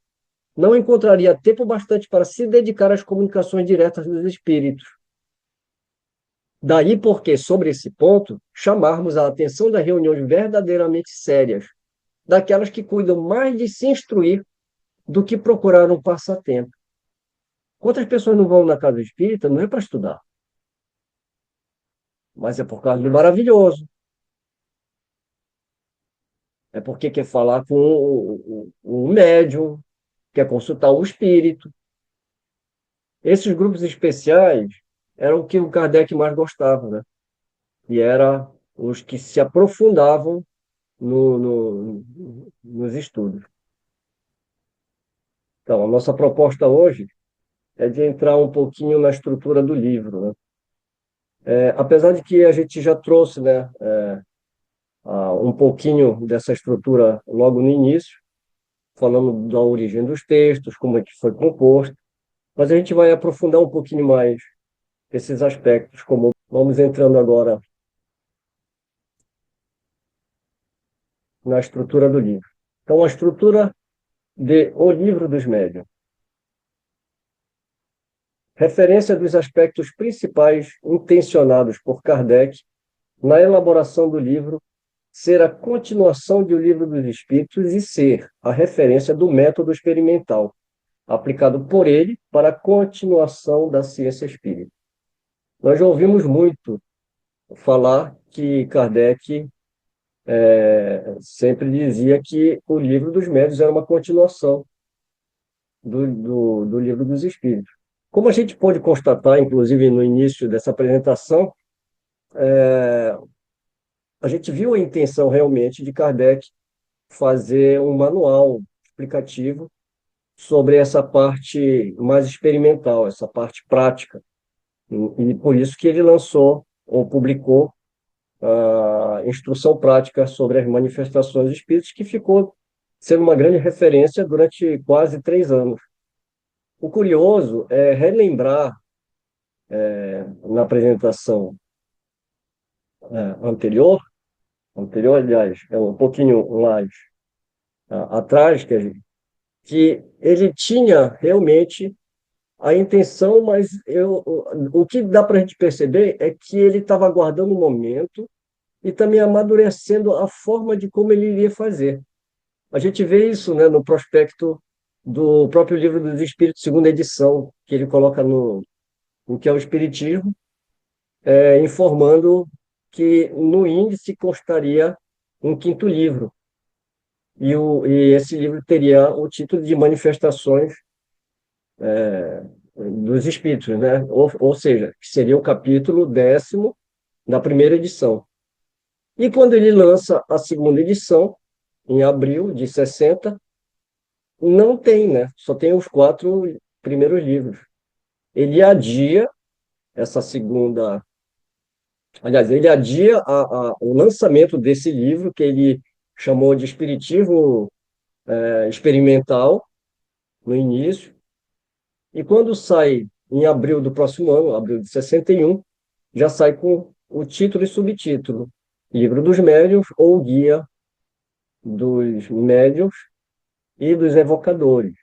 não encontraria tempo bastante para se dedicar às comunicações diretas dos espíritos. Daí porque, sobre esse ponto, chamarmos a atenção das reuniões verdadeiramente sérias, daquelas que cuidam mais de se instruir do que procurar um passatempo. Quantas pessoas não vão na casa espírita? Não é para estudar, mas é por causa do maravilhoso. É porque quer falar com o médium, quer consultar o espírito. Esses grupos especiais eram o que o Kardec mais gostava, né? E eram os que se aprofundavam nos estudos. Então, a nossa proposta hoje é de entrar um pouquinho na estrutura do livro, né? Apesar de que a gente já trouxe, né, um pouquinho dessa estrutura logo no início, falando da origem dos textos, como é que foi composto, mas a gente vai aprofundar um pouquinho mais esses aspectos, como vamos entrando agora na estrutura do livro. Então, a estrutura de O Livro dos Médiuns. Referência dos aspectos principais intencionados por Kardec na elaboração do livro ser a continuação de O Livro dos Espíritos e ser a referência do método experimental, aplicado por ele para a continuação da ciência espírita. Nós já ouvimos muito falar que Kardec sempre dizia que o Livro dos Médiuns era uma continuação do Livro dos Espíritos. Como a gente pôde constatar, inclusive no início dessa apresentação, a gente viu a intenção realmente de Kardec fazer um manual explicativo sobre essa parte mais experimental, essa parte prática. E por isso que ele lançou ou publicou a instrução prática sobre as manifestações espíritas, que ficou sendo uma grande referência durante quase 3 anos. O curioso é relembrar, na apresentação anterior, aliás, é um pouquinho mais atrás, que ele tinha realmente a intenção, mas o que dá para a gente perceber é que ele estava aguardando o momento e também amadurecendo a forma de como ele iria fazer. A gente vê isso, né, no prospecto do próprio Livro dos Espíritos, segunda edição, que ele coloca no que é o Espiritismo, informando que no índice constaria um quinto livro, e esse livro teria o título de Manifestações dos Espíritos, né? Ou seja, que seria o capítulo 10º da primeira edição. E quando ele lança a segunda edição, em abril de 60, não tem, né? Só tem os 4 primeiros livros. Ele adia essa segunda. Aliás, ele adia o lançamento desse livro, que ele chamou de Espiritismo Experimental, no início, e quando sai em abril do próximo ano, abril de 61, já sai com o título e subtítulo: Livro dos Médiuns ou Guia dos Médiuns e dos Evocadores.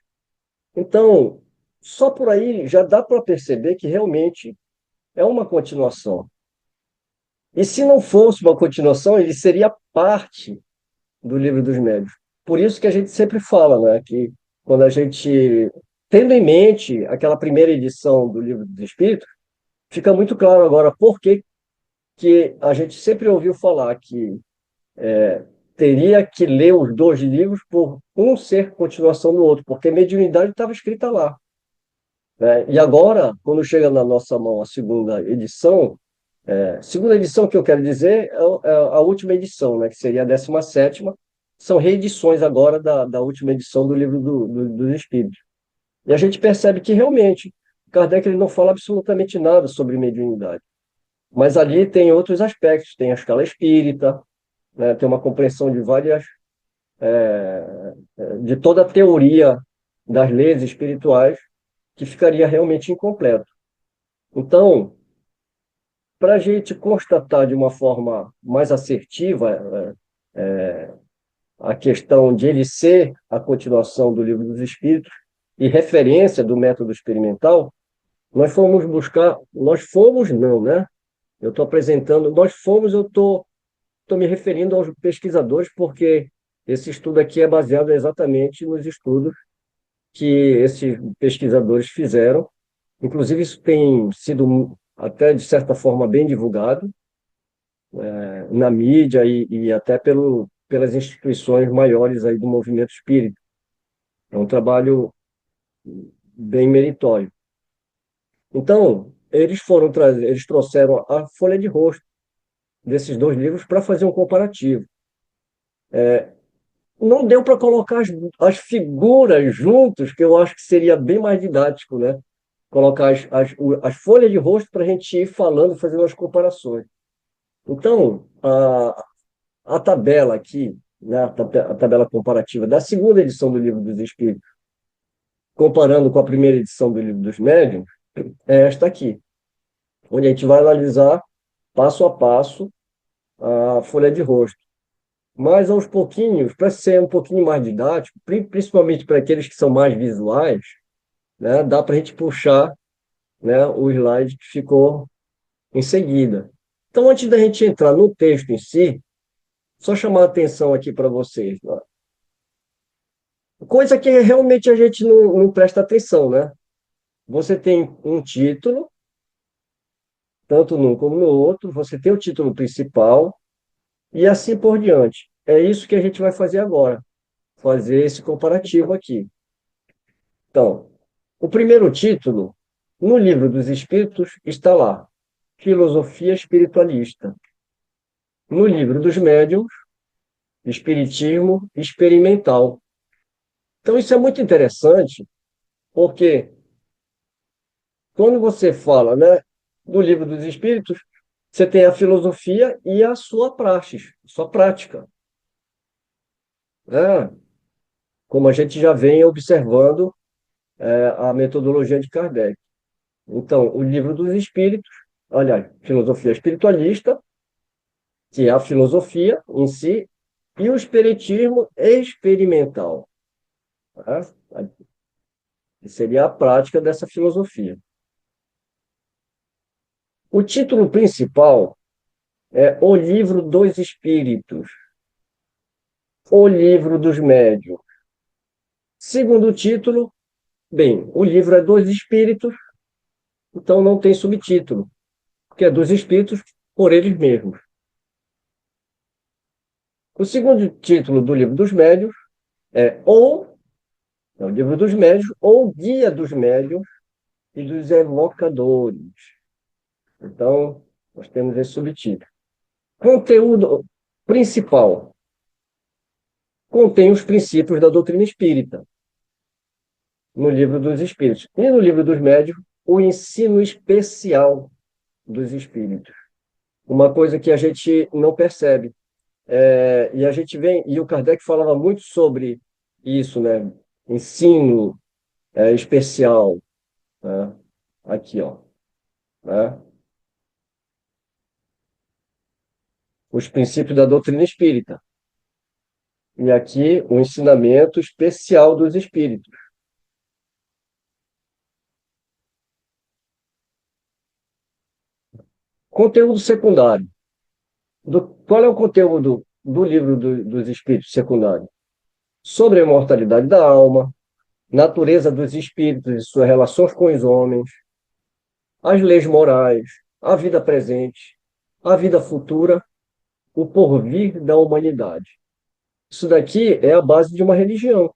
Então, só por aí já dá para perceber que realmente é uma continuação. E se não fosse uma continuação, ele seria parte do Livro dos Médiuns. Por isso que a gente sempre fala, né, que quando a gente, tendo em mente aquela primeira edição do Livro dos Espíritos, fica muito claro agora por que a gente sempre ouviu falar que teria que ler os 2 livros por um ser continuação do outro, porque mediunidade estava escrita lá, né? E agora, quando chega na nossa mão a segunda edição que eu quero dizer é a última edição, né, que seria a 17ª, são reedições agora da última edição do Livro dos Espíritos. E a gente percebe que realmente Kardec ele não fala absolutamente nada sobre mediunidade, mas ali tem outros aspectos, tem a escala espírita, né, tem uma compreensão de de toda a teoria das leis espirituais, que ficaria realmente incompleto. Então, para a gente constatar de uma forma mais assertiva a questão de ele ser a continuação do Livro dos Espíritos, e referência do método experimental, nós fomos não, né? Eu estou apresentando, nós fomos, estou me referindo aos pesquisadores, porque esse estudo aqui é baseado exatamente nos estudos que esses pesquisadores fizeram. Inclusive, isso tem sido até, de certa forma, bem divulgado, na mídia e até pelas instituições maiores aí do movimento espírita. É um trabalho bem meritório. Então, eles trouxeram a folha de rosto desses dois livros para fazer um comparativo. Não deu para colocar as figuras juntos, que eu acho que seria bem mais didático, né? Colocar as folhas de rosto para a gente ir falando, fazendo as comparações. Então, a tabela aqui, né, a tabela comparativa da segunda edição do Livro dos Espíritos, comparando com a primeira edição do Livro dos Médiuns, é esta aqui, onde a gente vai analisar passo a passo a folha de rosto. Mas aos pouquinhos, para ser um pouquinho mais didático, principalmente para aqueles que são mais visuais, né, dá para a gente puxar, né, o slide que ficou em seguida. Então, antes da gente entrar no texto em si, só chamar a atenção aqui para vocês, né? Coisa que realmente a gente não presta atenção, né? Você tem um título, tanto num como no outro, você tem o título principal, e assim por diante. É isso que a gente vai fazer agora, fazer esse comparativo aqui. Então, o primeiro título, no Livro dos Espíritos, está lá, Filosofia Espiritualista. No Livro dos Médiuns, Espiritismo Experimental. Então, isso é muito interessante, porque quando você fala, né, do Livro dos Espíritos, você tem a filosofia e a sua praxis, sua prática, né? Como a gente já vem observando a metodologia de Kardec. Então, o Livro dos Espíritos, aliás, filosofia espiritualista, que é a filosofia em si, e o espiritismo experimental, tá? Que seria a prática dessa filosofia. O título principal é O Livro dos Espíritos, O Livro dos Médiuns. Segundo título, bem, o livro é dos espíritos, então não tem subtítulo, porque é dos espíritos por eles mesmos. O segundo título do Livro dos Médiuns é o Livro dos Médiuns ou Guia dos Médiuns e dos Evocadores. Então, nós temos esse subtítulo. Conteúdo principal. Contém os princípios da doutrina espírita, no Livro dos Espíritos. E no Livro dos Médiuns, o ensino especial dos espíritos. Uma coisa que a gente não percebe. E a gente vem, e o Kardec falava muito sobre isso, né? Ensino especial, né? Aqui, ó, né? Os princípios da doutrina espírita. E aqui o ensinamento especial dos espíritos. Conteúdo secundário. Qual é o conteúdo do livro dos espíritos secundário? Sobre a imortalidade da alma, natureza dos espíritos e suas relações com os homens, as leis morais, a vida presente, a vida futura, o porvir da humanidade. Isso daqui é a base de uma religião,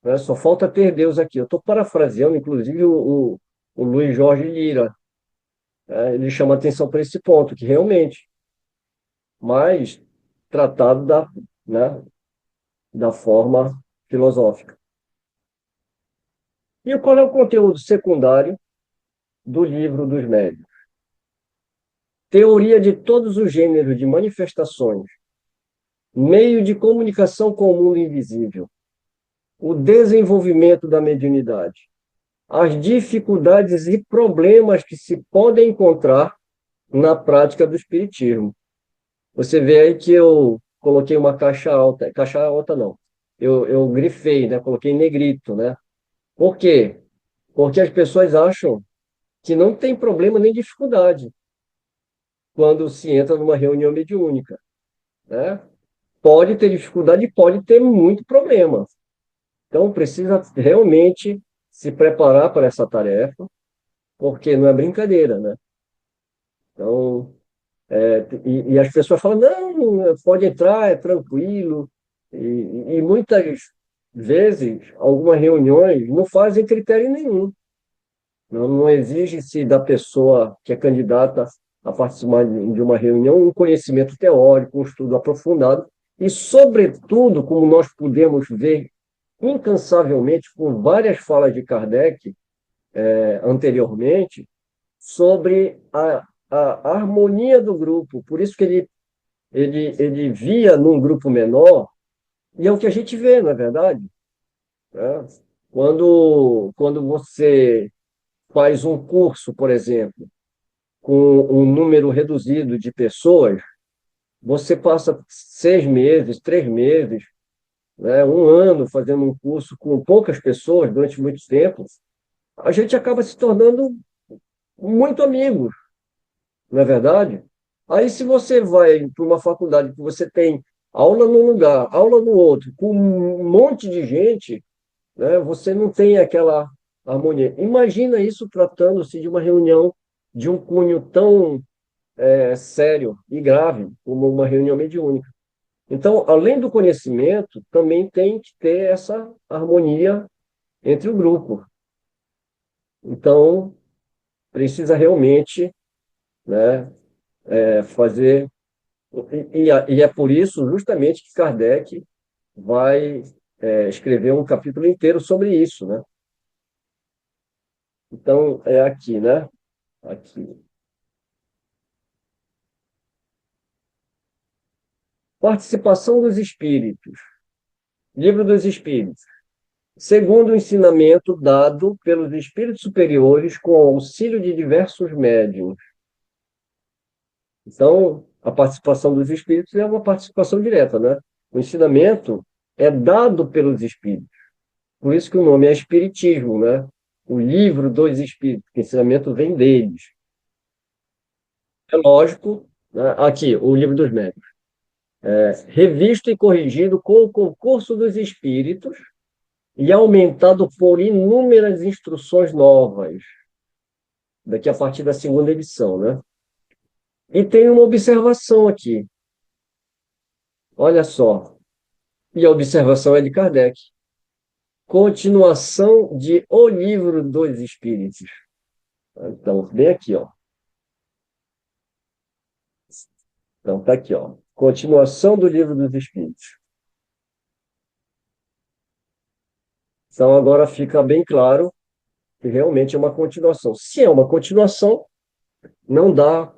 né? Só falta ter Deus aqui. Eu estou parafraseando, inclusive, o Luiz Jorge Lira. Ele chama atenção para esse ponto, que realmente, mas tratado né, da forma filosófica. E qual é o conteúdo secundário do Livro dos Médiuns? Teoria de todos os gêneros de manifestações, meio de comunicação com o mundo invisível, o desenvolvimento da mediunidade, as dificuldades e problemas que se podem encontrar na prática do espiritismo. Você vê aí que eu coloquei uma caixa alta não, eu grifei, né? Coloquei em negrito, né? Por quê? Porque as pessoas acham que não tem problema nem dificuldade quando se entra numa reunião mediúnica, né? Pode ter dificuldade, pode ter muito problema. Então, precisa realmente se preparar para essa tarefa, porque não é brincadeira, né? Então, e as pessoas falam, não, pode entrar, é tranquilo. E muitas vezes, algumas reuniões não fazem critério nenhum. Não exige-se da pessoa que é candidata a participar de uma reunião um conhecimento teórico, um estudo aprofundado, e, sobretudo, como nós podemos ver incansavelmente por várias falas de Kardec anteriormente, sobre a harmonia do grupo. Por isso que ele via num grupo menor, e é o que a gente vê, na verdade, né? Quando você faz um curso, por exemplo, com um número reduzido de pessoas, você passa 6 meses, 3 meses, né, um ano fazendo um curso com poucas pessoas durante muito tempo, a gente acaba se tornando muito amigos, não é verdade? Aí, se você vai para uma faculdade que você tem aula num lugar, aula no outro, com um monte de gente, né, você não tem aquela harmonia. Imagina isso tratando-se de uma reunião de um cunho tão sério e grave como uma reunião mediúnica. Então, além do conhecimento, também tem que ter essa harmonia entre o grupo. Então, precisa realmente, né, fazer. E é por isso, justamente, que Kardec vai escrever um capítulo inteiro sobre isso, né? Então, é aqui, né? Aqui. Participação dos espíritos. Livro dos Espíritos. Segundo o ensinamento dado pelos espíritos superiores com auxílio de diversos médiuns. Então, a participação dos espíritos é uma participação direta, né? O ensinamento é dado pelos espíritos. Por isso que o nome é Espiritismo, né? O livro dos espíritos, que o ensinamento vem deles. É lógico, né? Aqui, o livro dos médiuns. Revisto e corrigido com o concurso dos espíritos e aumentado por inúmeras instruções novas, daqui a partir da segunda edição, né? E tem uma observação aqui, olha só, e a observação é de Kardec. Continuação de O Livro dos Espíritos. Então, bem aqui, ó. Então, tá aqui, ó. Continuação do Livro dos Espíritos. Então, agora fica bem claro que realmente é uma continuação. Se é uma continuação, não dá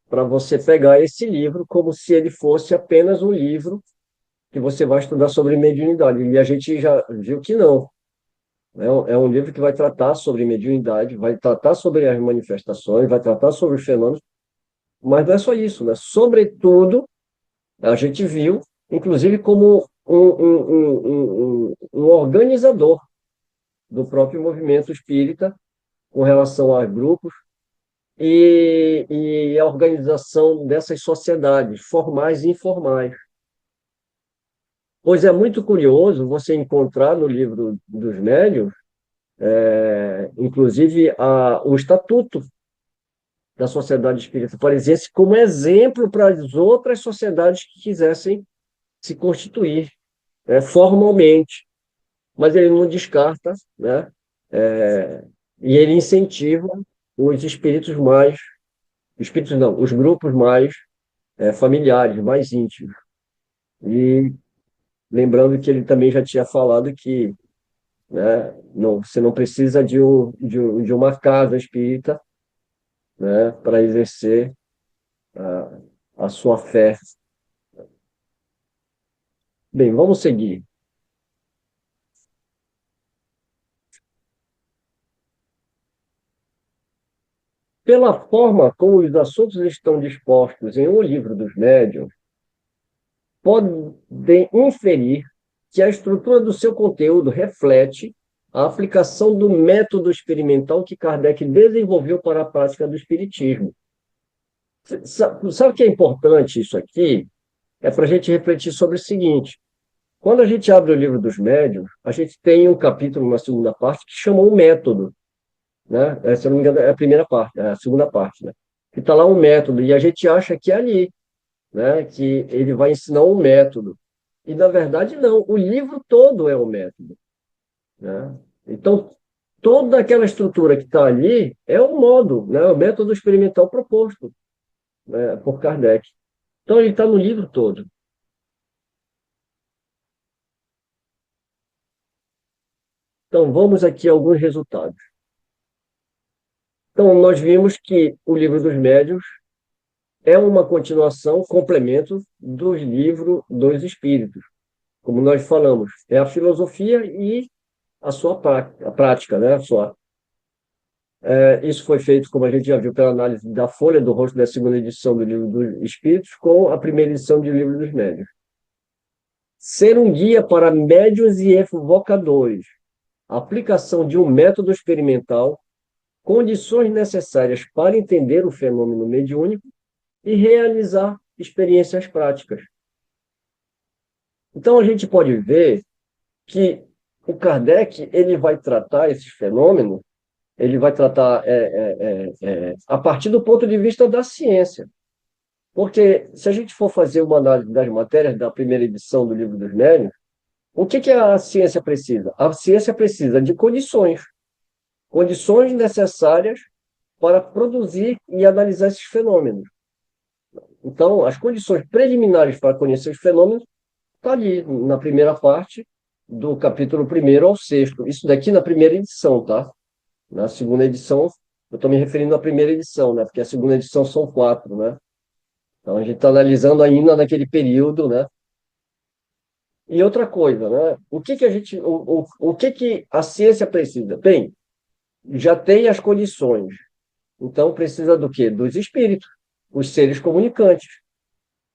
para você pegar esse livro como se ele fosse apenas um livro que você vai estudar sobre mediunidade. E a gente já viu que não. É um livro que vai tratar sobre mediunidade, vai tratar sobre as manifestações, vai tratar sobre os fenômenos, mas não é só isso, né? Sobretudo, a gente viu, inclusive, como um organizador do próprio movimento espírita com relação aos grupos e a organização dessas sociedades, formais e informais. Pois é muito curioso você encontrar no livro dos médiuns, inclusive, o Estatuto da Sociedade Espírita Parisiense como exemplo para as outras sociedades que quisessem se constituir, formalmente. Mas ele não descarta, né? E ele incentiva os espíritos não, os grupos mais familiares, mais íntimos. E lembrando que ele também já tinha falado que, né, não, você não precisa de uma casa espírita, né, para exercer a sua fé. Bem, vamos seguir. Pela forma como os assuntos estão dispostos em O Livro dos Médiuns, podem inferir que a estrutura do seu conteúdo reflete, a aplicação do método experimental que Kardec desenvolveu para a prática do espiritismo. Sabe o que é importante isso aqui? É para a gente refletir sobre o seguinte: quando a gente abre o livro dos médiuns, a gente tem um capítulo, uma segunda parte, que chama o método, né? Se eu não me engano, é a primeira parte, é a segunda parte, né? Que está lá um método, e a gente acha que é ali, né? Que ele vai ensinar um método. E, na verdade, não. O livro todo é o método, né? Então, toda aquela estrutura que está ali é o modo, né? O método experimental proposto, né? Por Kardec. Então, ele está no livro todo. Então, vamos aqui a alguns resultados. Então, nós vimos que o livro dos médiuns é uma continuação, complemento do livro dos espíritos, como nós falamos. É a filosofia e a sua a prática, né? Isso foi feito, como a gente já viu, pela análise da folha do rosto da segunda edição do livro dos espíritos com a primeira edição do livro dos médiuns. Ser um guia para médiuns e evocadores. Aplicação de um método experimental, condições necessárias para entender o fenômeno mediúnico e realizar experiências práticas. Então, a gente pode ver que o Kardec ele vai tratar esses fenômenos, ele vai tratar a partir do ponto de vista da ciência. Porque se a gente for fazer uma análise das matérias da primeira edição do Livro dos Médiuns, o que a ciência precisa? A ciência precisa de condições, condições necessárias para produzir e analisar esses fenômenos. Então, as condições preliminares para conhecer os fenômenos está ali na primeira parte do capítulo 1º ao 6º. Isso daqui na primeira edição, tá? Na segunda edição, eu estou me referindo à primeira edição, né? Porque a segunda edição são 4, né? Então a gente está analisando ainda naquele período, né? E outra coisa, né? O que a ciência precisa? Bem, já tem as condições. Então precisa do quê? Dos espíritos, os seres comunicantes,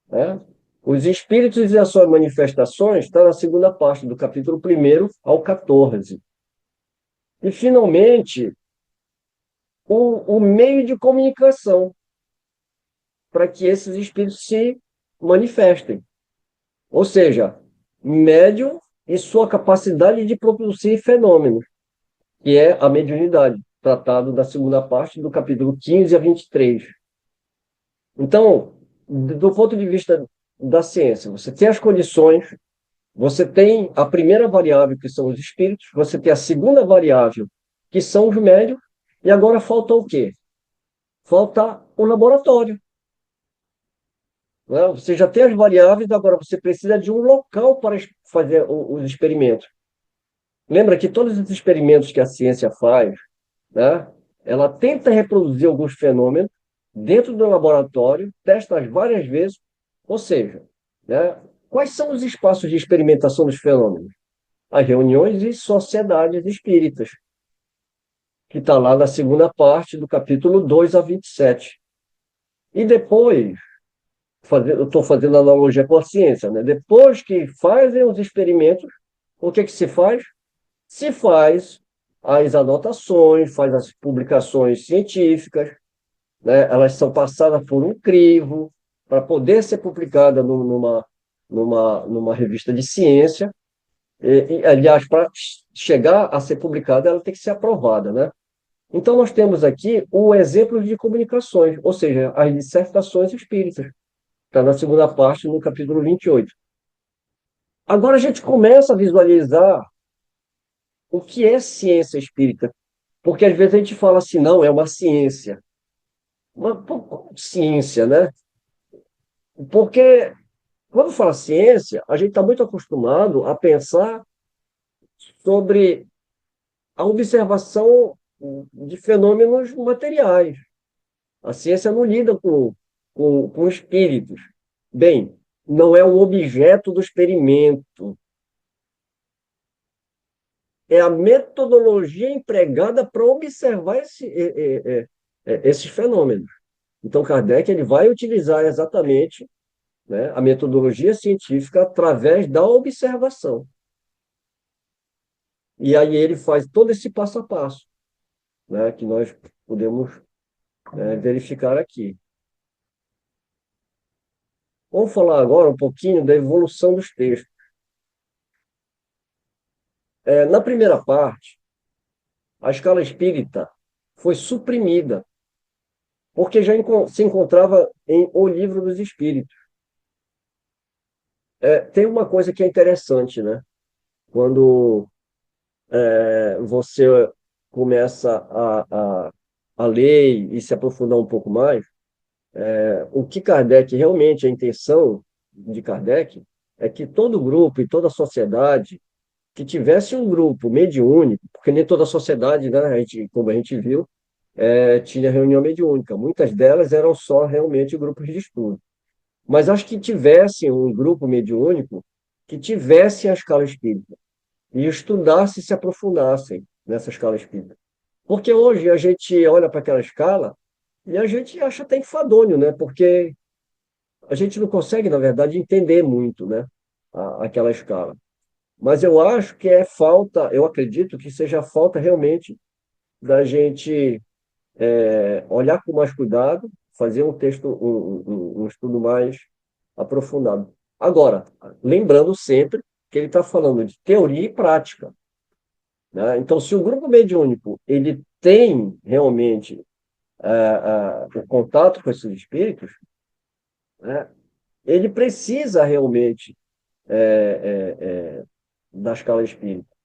né? Os espíritos e as suas manifestações está na segunda parte do capítulo 1º ao 14. E, finalmente, o meio de comunicação para que esses espíritos se manifestem. Ou seja, médium e sua capacidade de produzir fenômenos, que é a mediunidade, tratado na segunda parte do capítulo 15 a 23. Então, do ponto de vista da ciência, você tem as condições, você tem a primeira variável, que são os espíritos, você tem a segunda variável, que são os médiuns, e agora falta o quê? Falta o laboratório, né? Você já tem as variáveis, agora você precisa de um local para fazer os experimentos. Lembra que todos os experimentos que a ciência faz, né, ela tenta reproduzir alguns fenômenos dentro do laboratório, testa várias vezes, ou seja, né, quais são os espaços de experimentação dos fenômenos? As reuniões e sociedades espíritas, que está lá na segunda parte do capítulo 2 a 27. E depois, eu estou fazendo analogia com a ciência, né? Depois que fazem os experimentos, o que se faz? Se faz as anotações, faz as publicações científicas, né? Elas são passadas por um crivo para poder ser publicada numa revista de ciência. Aliás, para chegar a ser publicada, ela tem que ser aprovada, né? Então, nós temos aqui o exemplo de comunicações, ou seja, as dissertações espíritas. Está na segunda parte, no capítulo 28. Agora a gente começa a visualizar o que é ciência espírita. Porque às vezes a gente fala assim, não, é uma ciência. Mas como ciência, né? Porque quando fala ciência, a gente está muito acostumado a pensar sobre a observação de fenômenos materiais. A ciência não lida com espíritos. Bem, não é o objeto do experimento, é a metodologia empregada para observar esses fenômenos. Então, Kardec ele vai utilizar exatamente, né, a metodologia científica através da observação. E aí ele faz todo esse passo a passo, né, que nós podemos verificar aqui. Vamos falar agora um pouquinho da evolução dos textos. Na primeira parte, a escala espírita foi suprimida, porque já se encontrava em O Livro dos Espíritos. Tem uma coisa que é interessante, né? Quando você começa a ler e se aprofundar um pouco mais, o que Kardec, realmente, a intenção de Kardec é que todo grupo e toda sociedade que tivesse um grupo mediúnico, porque nem toda sociedade, né, como a gente viu, tinha reunião mediúnica. Muitas delas eram só realmente grupos de estudo. Mas acho que tivesse um grupo mediúnico que tivesse a escala espírita e estudasse e se aprofundassem nessa escala espírita. Porque hoje a gente olha para aquela escala e a gente acha até enfadonho, né? Porque a gente não consegue, na verdade, entender muito, né? Aquela escala. Mas eu acho que é falta, eu acredito que seja falta realmente da gente olhar com mais cuidado, fazer um texto, um estudo mais aprofundado. Agora, lembrando sempre que ele está falando de teoria e prática, né? Então, se o grupo mediúnico ele tem realmente o contato com esses espíritos, né, ele precisa realmente da escala espírita,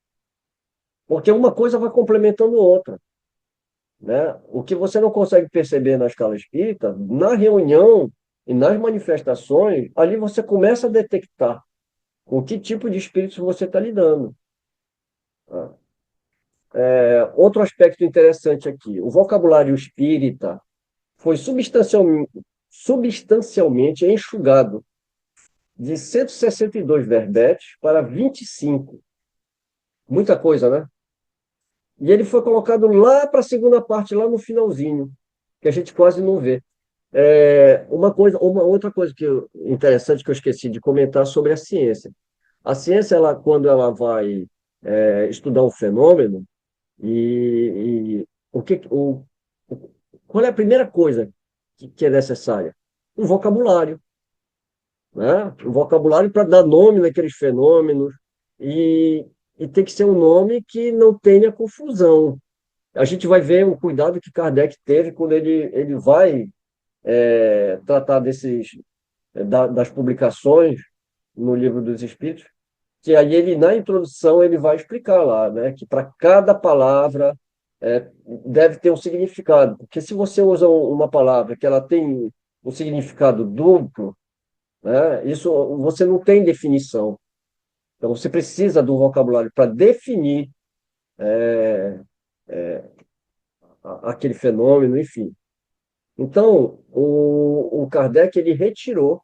porque uma coisa vai complementando outra, né? O que você não consegue perceber na escala espírita, na reunião e nas manifestações, ali você começa a detectar com que tipo de espíritos você está lidando. Tá? Outro aspecto interessante aqui, o vocabulário espírita foi substancialmente enxugado de 162 verbetes para 25. Muita coisa, né? E ele foi colocado lá para a segunda parte, lá no finalzinho, que a gente quase não vê. Uma outra coisa interessante que eu esqueci de comentar sobre a ciência. A ciência, quando ela vai estudar um fenômeno, o que, o- qual é a primeira coisa que é necessária? Um vocabulário, né? Um vocabulário para dar nome naqueles fenômenos e, e tem que ser um nome que não tenha confusão. A gente vai ver o cuidado que Kardec teve quando ele vai tratar das publicações no Livro dos Espíritos, que aí ele, na introdução, ele vai explicar lá, né, que para cada palavra deve ter um significado, porque se você usa uma palavra que ela tem um significado duplo, né, isso você não tem definição. Então, você precisa de um vocabulário para definir aquele fenômeno, enfim. Então, o Kardec ele retirou,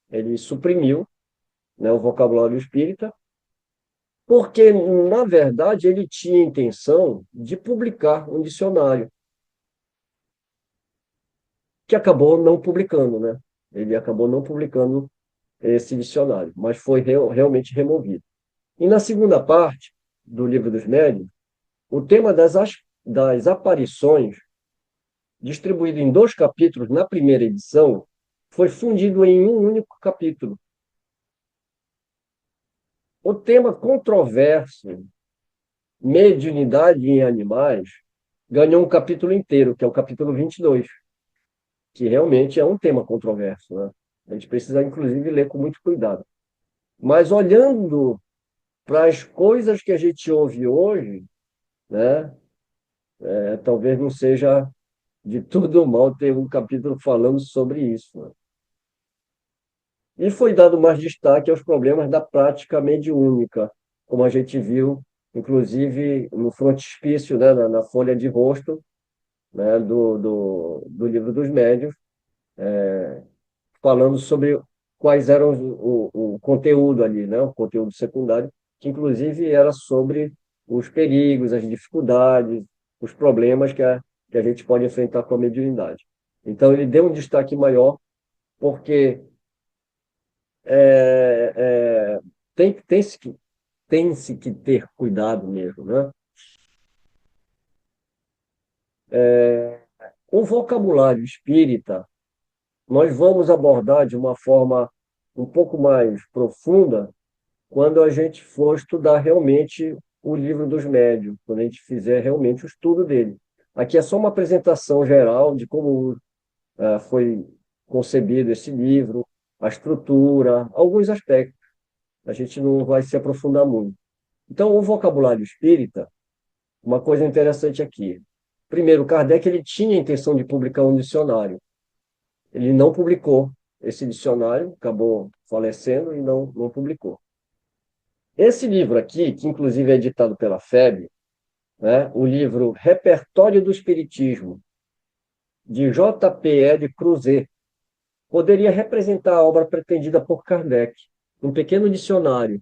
ele suprimiu, né, o vocabulário espírita, porque, na verdade, ele tinha intenção de publicar um dicionário, que acabou não publicando, né? Ele acabou não publicando esse dicionário, mas foi realmente removido. E na segunda parte do Livro dos Médiuns, o tema das aparições, distribuído em dois capítulos na primeira edição, foi fundido em um único capítulo. O tema controverso, mediunidade em animais, ganhou um capítulo inteiro, que é o capítulo 22, que realmente é um tema controverso, né? A gente precisa, inclusive, ler com muito cuidado. Mas olhando para as coisas que a gente ouve hoje, né, talvez não seja de tudo mal ter um capítulo falando sobre isso, né? E foi dado mais destaque aos problemas da prática mediúnica, como a gente viu, inclusive, no frontispício, né, na folha de rosto, né, do Livro dos Médiuns, falando sobre quais eram o conteúdo ali, né? O conteúdo secundário, que inclusive era sobre os perigos, as dificuldades, os problemas que a gente pode enfrentar com a mediunidade. Então, ele deu um destaque maior, porque é, é, tem, tem, tem-se que ter cuidado mesmo, né? O vocabulário espírita, nós vamos abordar de uma forma um pouco mais profunda quando a gente for estudar realmente o livro dos médiuns, quando a gente fizer realmente o estudo dele. Aqui é só uma apresentação geral de como foi concebido esse livro, a estrutura, alguns aspectos. A gente não vai se aprofundar muito. Então, o vocabulário espírita, uma coisa interessante aqui. Primeiro, Kardec ele tinha a intenção de publicar um dicionário. Ele não publicou esse dicionário, acabou falecendo e não publicou. Esse livro aqui, que inclusive é editado pela FEB, né, o livro Repertório do Espiritismo, de J.P.E. de Cruzet, poderia representar a obra pretendida por Kardec, um pequeno dicionário.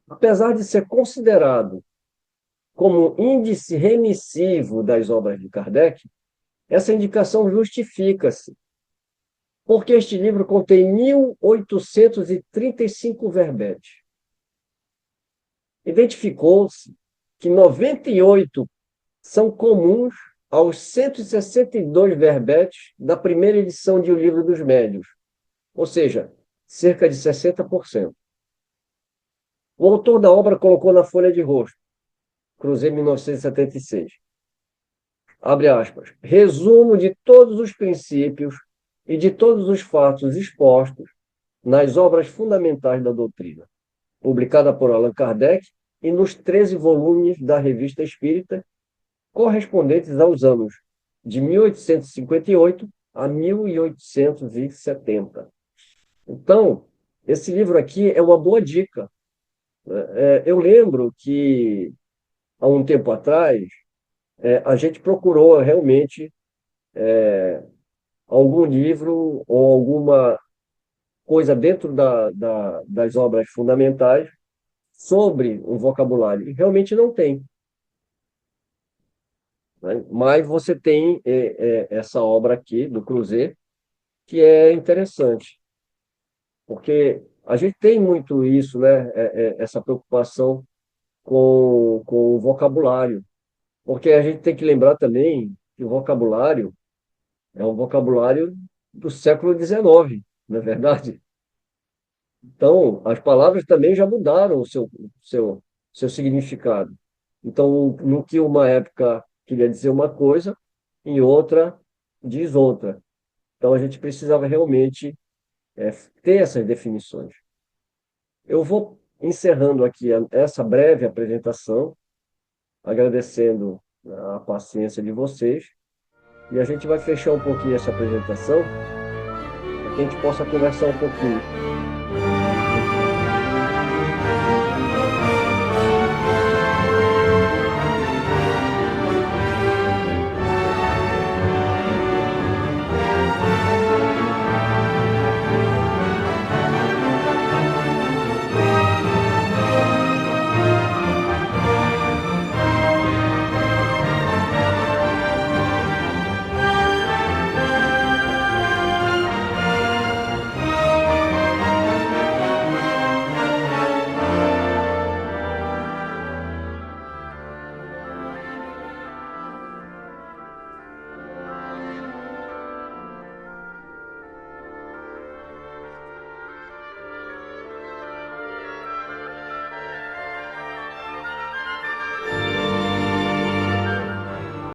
Apesar de ser considerado como índice remissivo das obras de Kardec, essa indicação justifica-se, porque este livro contém 1.835 verbetes. Identificou-se que 98 são comuns aos 162 verbetes da primeira edição de O Livro dos Médiuns, ou seja, cerca de 60%. O autor da obra colocou na folha de rosto, Cruzei 1976, abre aspas, resumo de todos os princípios e de todos os fatos expostos nas obras fundamentais da doutrina, publicada por Allan Kardec e nos 13 volumes da Revista Espírita, correspondentes aos anos de 1858 a 1870. Então, esse livro aqui é uma boa dica. Eu lembro que, há um tempo atrás, a gente procurou realmente algum livro ou alguma coisa dentro das obras fundamentais sobre o vocabulário. E realmente não tem. Né? Mas você tem essa obra aqui, do Cruzet, que é interessante, porque a gente tem muito isso, né? Essa preocupação com o vocabulário, porque a gente tem que lembrar também que o vocabulário é um vocabulário do século XIX, não é verdade? Então, as palavras também já mudaram seu, seu significado. Então, no que uma época queria dizer uma coisa, em outra diz outra. Então, a gente precisava realmente ter essas definições. Eu vou encerrando aqui essa breve apresentação, agradecendo a paciência de vocês, e a gente vai fechar um pouquinho essa apresentação, para que a gente possa conversar um pouquinho.